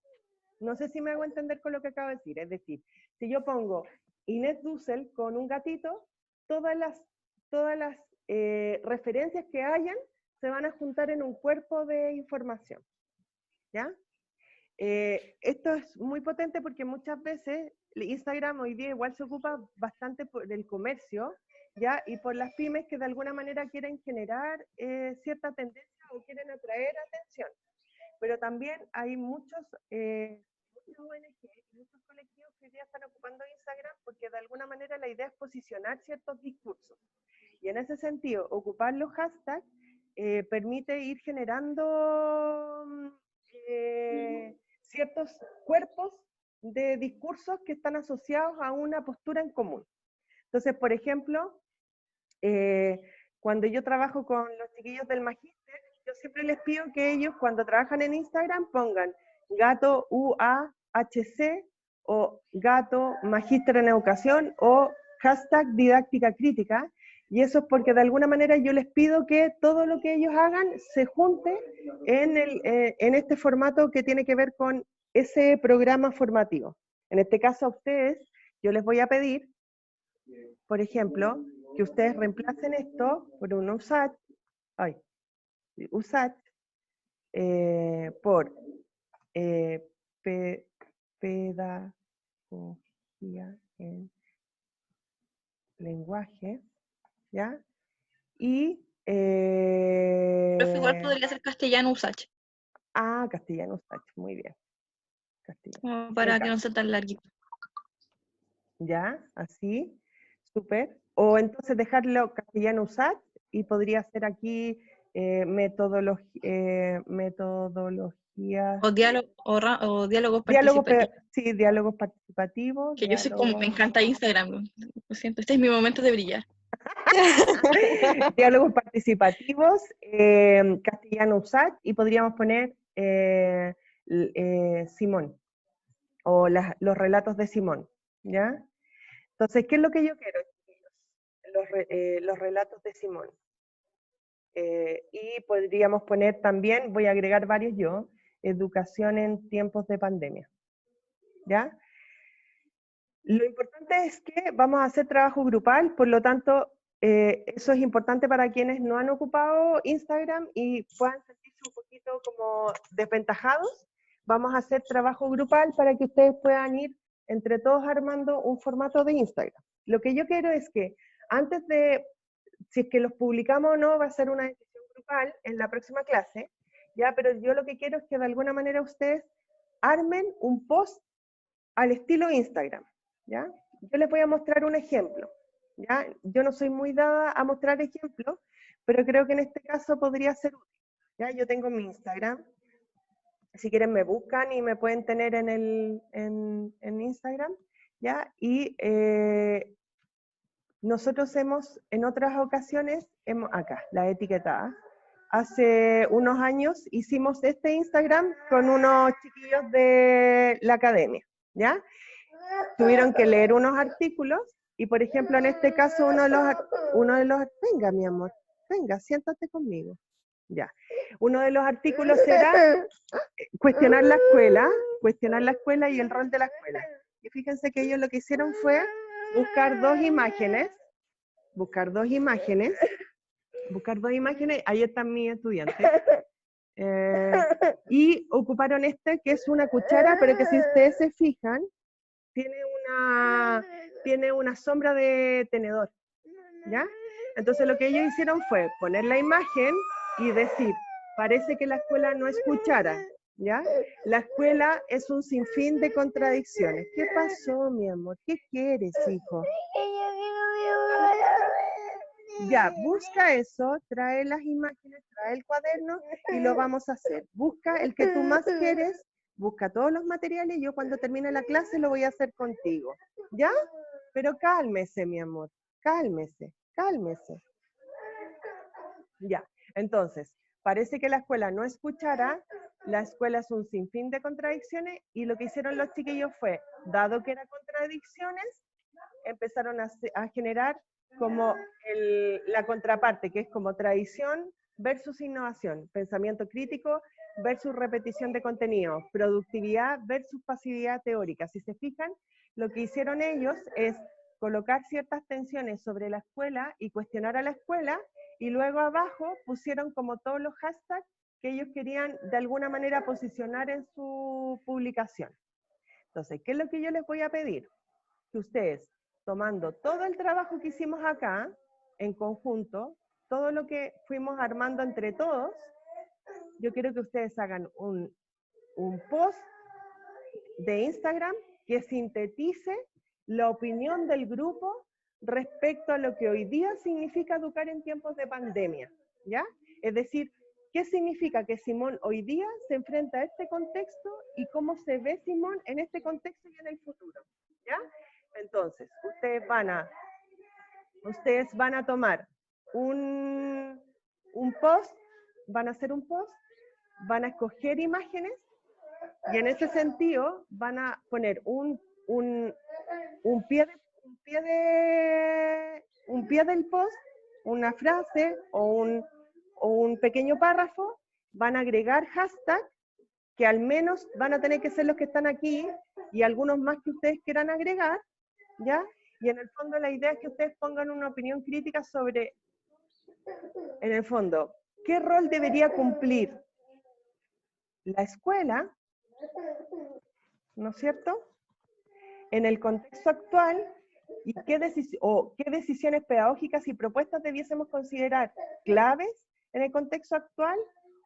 No sé si me hago entender con lo que acabo de decir. Es decir, si yo pongo Inés Dussel con un gatito, todas las referencias que hayan se van a juntar en un cuerpo de información, ¿ya? Esto es muy potente porque muchas veces Instagram hoy día igual se ocupa bastante por el comercio, ¿ya? Y por las pymes que de alguna manera quieren generar cierta tendencia o quieren atraer atención. Pero también hay muchas ONG y muchos colectivos que hoy día están ocupando Instagram porque de alguna manera la idea es posicionar ciertos discursos. Y en ese sentido, ocupar los hashtags permite ir generando ciertos cuerpos de discursos que están asociados a una postura en común. Entonces, por ejemplo, cuando yo trabajo con los chiquillos del magíster, yo siempre les pido que ellos cuando trabajan en Instagram pongan gato UAHC o gato magíster en educación o hashtag didáctica crítica, y eso es porque de alguna manera yo les pido que todo lo que ellos hagan se junte en este formato que tiene que ver con ese programa formativo. En este caso a ustedes, yo les voy a pedir, por ejemplo, que ustedes reemplacen esto por un USAT, por pedagogía en lenguaje, ¿ya? Y... Profe, igual podría ser castellano USACH, castellano USACH, muy bien. Castellano. como para que no sea tan larguito. ¿Ya? Así, súper. O entonces dejarlo castellano USACH y podría ser aquí metodologías... O diálogos Diálogos, participativos. sí, diálogos participativos. Que yo soy como, me diálogos- encanta Instagram. Lo siento, este es mi momento de brillar. diálogos participativos, castellano USACH, y podríamos poner Simón, o los relatos de Simón, ¿ya? Entonces, ¿qué es lo que yo quiero, chiquillos? Los relatos de Simón. Y podríamos poner también, voy a agregar varios yo, educación en tiempos de pandemia, ¿ya? Lo importante es que vamos a hacer trabajo grupal, por lo tanto, eso es importante para quienes no han ocupado Instagram y puedan sentirse un poquito como desventajados. Vamos a hacer trabajo grupal para que ustedes puedan ir entre todos armando un formato de Instagram. Lo que yo quiero es que antes de, si es que los publicamos o no, va a ser una decisión grupal en la próxima clase, ¿ya? Pero yo lo que quiero es que de alguna manera ustedes armen un post al estilo Instagram, ¿ya? Yo les voy a mostrar un ejemplo, ¿ya? Yo no soy muy dada a mostrar ejemplos, pero creo que en este caso podría ser útil, ¿ya? Yo tengo mi Instagram, si quieren me buscan y me pueden tener en Instagram, ¿ya? Y nosotros en otras ocasiones, acá, la etiquetada, hace unos años hicimos este Instagram con unos chiquillos de la academia, ¿ya? Tuvieron que leer unos artículos y, por ejemplo, en este caso venga, mi amor, venga, siéntate conmigo, ya. Uno de los artículos será cuestionar la escuela y el rol de la escuela. Y fíjense que ellos lo que hicieron fue buscar dos imágenes, ahí están mis estudiantes, y ocuparon que es una cuchara, pero que si ustedes se fijan, tiene una sombra de tenedor, ¿ya? Entonces lo que ellos hicieron fue poner la imagen y decir, parece que la escuela no es cuchara, ¿ya? La escuela es un sinfín de contradicciones. ¿Qué pasó, mi amor? ¿Qué quieres, hijo? Ya, busca eso, trae las imágenes, trae el cuaderno y lo vamos a hacer. Busca el que tú más quieres, busca todos los materiales y yo cuando termine la clase lo voy a hacer contigo. ¿Ya? Pero cálmese, mi amor, cálmese. Ya, entonces, parece que la escuela no es cuchara, la escuela es un sinfín de contradicciones y lo que hicieron los chiquillos fue, dado que eran contradicciones, empezaron a generar como la contraparte, que es como tradición versus innovación, pensamiento crítico versus repetición de contenido, productividad versus pasividad teórica. Si se fijan, lo que hicieron ellos es colocar ciertas tensiones sobre la escuela y cuestionar a la escuela, y luego abajo pusieron como todos los hashtags que ellos querían de alguna manera posicionar en su publicación. Entonces, ¿qué es lo que yo les voy a pedir? Que ustedes, tomando todo el trabajo que hicimos acá, en conjunto, todo lo que fuimos armando entre todos, yo quiero que ustedes hagan un post de Instagram que sintetice la opinión del grupo respecto a lo que hoy día significa educar en tiempos de pandemia, ¿ya? Es decir, ¿qué significa que Simón hoy día se enfrenta a este contexto y cómo se ve Simón en este contexto y en el futuro, ¿ya? Entonces, ustedes van a tomar un post, van a hacer un post, van a escoger imágenes y en ese sentido van a poner un pie del post, una frase o un pequeño párrafo, van a agregar hashtag que al menos van a tener que ser los que están aquí y algunos más que ustedes quieran agregar, ¿ya? Y en el fondo la idea es que ustedes pongan una opinión crítica sobre, en el fondo, ¿qué rol debería cumplir la escuela, ¿no es cierto?, en el contexto actual ¿Y qué decisiones pedagógicas y propuestas debiésemos considerar claves en el contexto actual?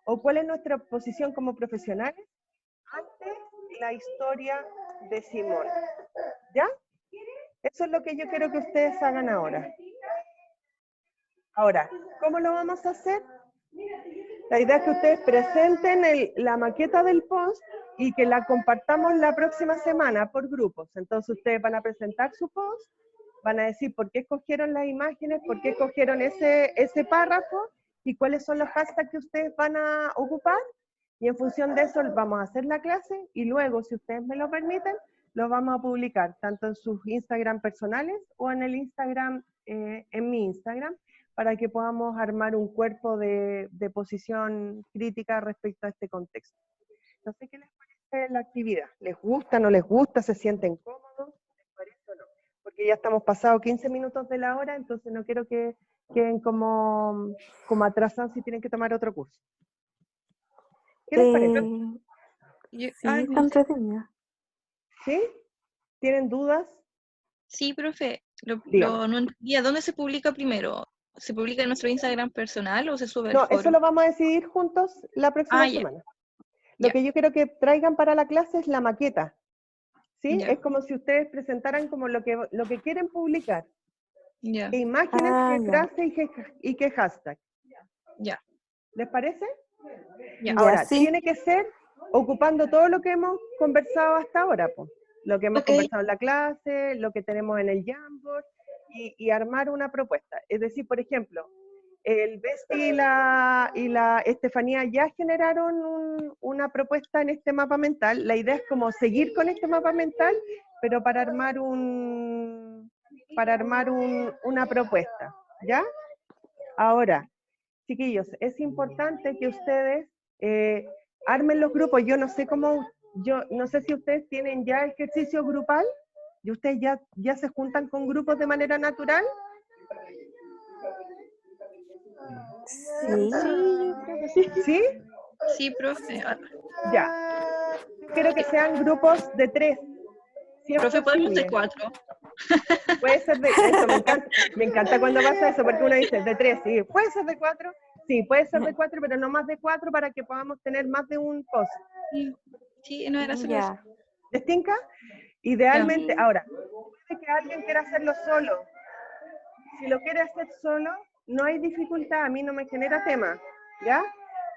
¿O cuál es nuestra posición como profesionales ante la historia de Simón? ¿Ya? Eso es lo que yo quiero que ustedes hagan ahora. Ahora, ¿cómo lo vamos a hacer? La idea es que ustedes presenten la maqueta del post y que la compartamos la próxima semana por grupos. Entonces ustedes van a presentar su post, van a decir por qué escogieron las imágenes, por qué escogieron ese párrafo y cuáles son los hashtags que ustedes van a ocupar. Y en función de eso vamos a hacer la clase y luego, si ustedes me lo permiten, lo vamos a publicar tanto en sus Instagram personales o en el Instagram, en mi Instagram, para que podamos armar un cuerpo de posición crítica respecto a este contexto. No sé qué les parece la actividad. ¿Les gusta, no les gusta? ¿Se sienten cómodos? ¿Les parece o no? Porque ya estamos pasados 15 minutos de la hora, entonces no quiero que queden como atrasados si tienen que tomar otro curso. ¿Qué les parece? Yo- Sí, ay, está no sé. entretenido. ¿Sí? ¿Tienen dudas? Sí, profe, Dígame. no entendía. ¿Dónde se publica primero? ¿Se publica en nuestro Instagram personal o se sube al No, eso foro? lo vamos a decidir juntos la próxima Ya. semana. Lo Ya. que yo quiero que traigan para la clase es la maqueta. ¿Sí? Ya. Es como si ustedes presentaran como lo que quieren publicar. Ya. ¿Qué imágenes, Ah, qué ya. frase y qué hashtag? Ya. ¿Les parece? Ya. Ahora, sí. tiene que ser ocupando todo lo que hemos conversado hasta ahora, pues. Lo que hemos Ok. conversado en la clase, lo que tenemos en el Jamboard, y armar una propuesta. Es decir, por ejemplo, el Besti y la Estefanía ya generaron una propuesta en este mapa mental. La idea es como seguir con este mapa mental, pero para armar una propuesta, ¿ya? Ahora, chiquillos, es importante que ustedes armen los grupos. Yo no sé si ustedes tienen ya ejercicio grupal y ustedes ya se juntan con grupos de manera natural. Sí. Sí, yo creo que sí. ¿Sí? Sí, profe. Ya. Quiero que sean grupos de 3. Si es Profe, podemos ser posible. 4. Puede ser de eso, me encanta cuando pasa eso, porque uno dice de 3, sí, puede ser de 4, sí, puede ser de 4, pero no más de 4 para que podamos tener más de un post. Sí, no era solo eso. Ya. ¿Les tinca? Idealmente, Ya. ahora, puede que alguien quiera hacerlo solo. Si lo quiere hacer solo, no hay dificultad, a mí no me genera tema, ¿ya?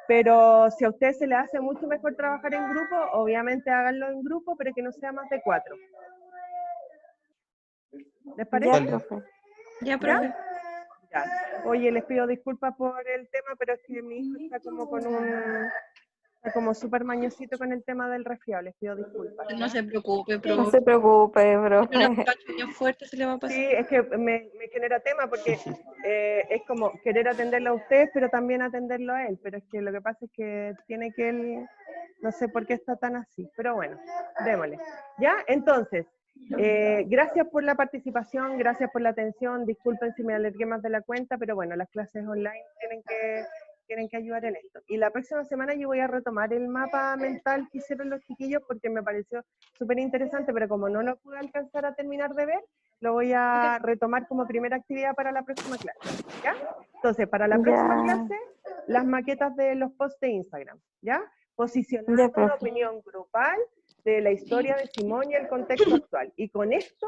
Pero si a usted se le hace mucho mejor trabajar en grupo, obviamente háganlo en grupo, pero que no sea más de 4. ¿Les parece? Ya, Vale. profe. Ya, profe. Ya. Oye, les pido disculpas por el tema, pero es que mi hijo está como súper mañosito con el tema del resfriado, les pido disculpas. No se preocupe, No profe. se preocupe, Tiene una profe. campaña fuerte, se le va a pasar. Sí, es que me genera tema porque es como querer atenderlo a ustedes, pero también atenderlo a él. Pero es que lo que pasa es que tiene que él, no sé por qué está tan así, pero bueno, démosle. ¿Ya? Entonces, gracias por la participación, gracias por la atención, disculpen si me alargué más de la cuenta, pero bueno, las clases online tienen que ayudar en esto. Y la próxima semana yo voy a retomar el mapa mental que hicieron los chiquillos porque me pareció súper interesante, pero como no lo pude alcanzar a terminar de ver, lo voy a retomar como primera actividad para la próxima clase, ¿ya? Entonces, para la próxima Ya. clase, las maquetas de los posts de Instagram, ¿ya? Posicionando Ya, una profe. opinión grupal de la historia de Simón y el contexto actual. Y con esto,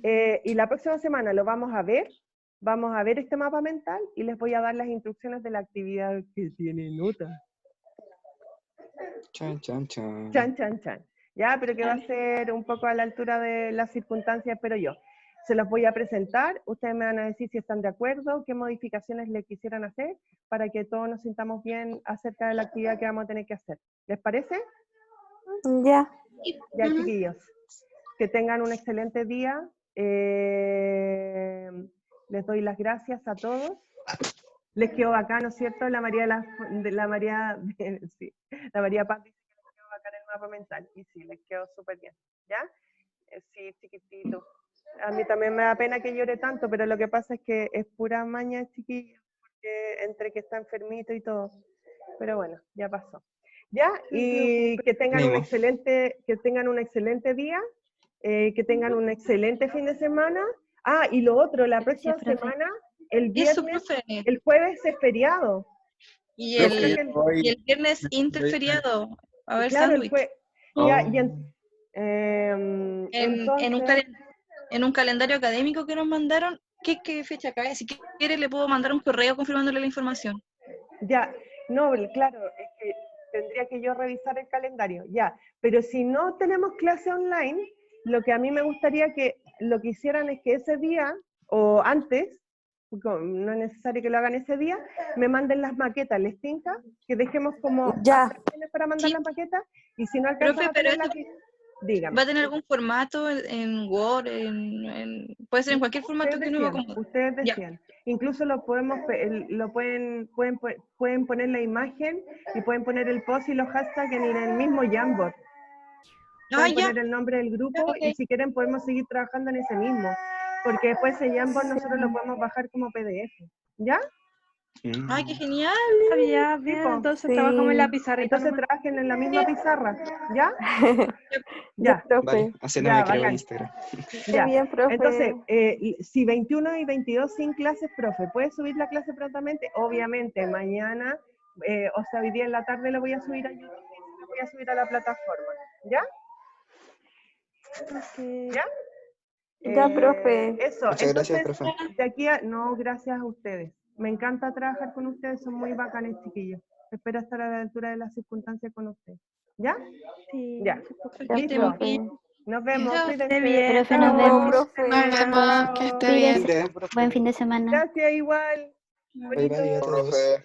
y la próxima semana lo vamos a ver este mapa mental y les voy a dar las instrucciones de la actividad que tiene nota. Chan, chan, chan. Chan, chan, chan. Ya, pero que va a ser un poco a la altura de las circunstancias, pero yo. Se los voy a presentar, ustedes me van a decir si están de acuerdo, qué modificaciones le quisieran hacer, para que todos nos sintamos bien acerca de la actividad que vamos a tener que hacer. ¿Les parece? Ya. Ya, chiquillos. Que tengan un excelente día. Les doy las gracias a todos. Les quedó bacán, ¿no es cierto? La María sí, la María Paz dice que les quedó bacán el mapa mental. Y sí, les quedó súper bien. ¿Ya? Sí, chiquitito. A mí también me da pena que llore tanto, pero lo que pasa es que es pura maña, chiquillo, porque entre que está enfermito y todo. Pero bueno, ya pasó. ¿Ya? Y que tengan Ánimo. un excelente día. que tengan un excelente fin de semana. Ah, y lo otro, la próxima profe. semana, el Eso, viernes, profe. el jueves es feriado. Y Yo el, creo que el- y Hoy, el viernes interferiado. A ver, claro, sándwich. ya, oh, y En un, entonces, en un calendario académico que nos mandaron, ¿qué fecha cae? Si quiere le puedo mandar un correo confirmándole la información. ya, no, claro, es que tendría que yo revisar el calendario, ya, pero si no tenemos clase online, lo que a mí me gustaría que lo que hicieran es que ese día, o antes, no es necesario que lo hagan ese día, me manden las maquetas, ¿les tinca? Que dejemos como Ya. hasta el viernes para mandar Sí. las maquetas, y si no alcanzan Profe, a pero tener las... esto Dígame. ¿va a tener algún formato en Word? Puede ser en cualquier formato que nos acomode. Ustedes Ya. decían. Incluso lo podemos, lo pueden poner la imagen y pueden poner el post y los hashtags en el mismo Jamboard. Ah, Pueden ya. poner el nombre del grupo Ok. y si quieren podemos seguir trabajando en ese mismo. Porque después ese Jamboard nosotros lo podemos bajar como PDF. ¿Ya? Ay, qué genial. Ya, bien, po. entonces Sí. trabajamos en la pizarrita Entonces nomás. trabajen en la misma pizarra. ¿Ya? Ya, Ya. profe. vale, así no Ya, me creo bacán. Instagram. Qué Ya. bien, profe. Entonces, si 21 y 22 sin clases, profe, ¿puede subir la clase prontamente? Obviamente, mañana, o sea, hoy día en la tarde lo voy a subir a YouTube y lo voy a subir a la plataforma. ¿Ya? Ok. ¿Ya? Ya, profe. Eso, Muchas gracias, entonces, profe. de aquí no, gracias a ustedes. Me encanta trabajar con ustedes, son muy bacanes, chiquillos. Espero estar a la altura de las circunstancias con ustedes. ¿Ya? Sí, Ya. no se preocupe. Que Listo. estemos bien. Nos vemos, Chao. cuídense. Esté bien, Profe, nos chao. vemos. Profe. Nos vemos, que esté bien. Cuídate. Profe. Buen fin de semana. Gracias, igual. Bye Bonito. bye a todos.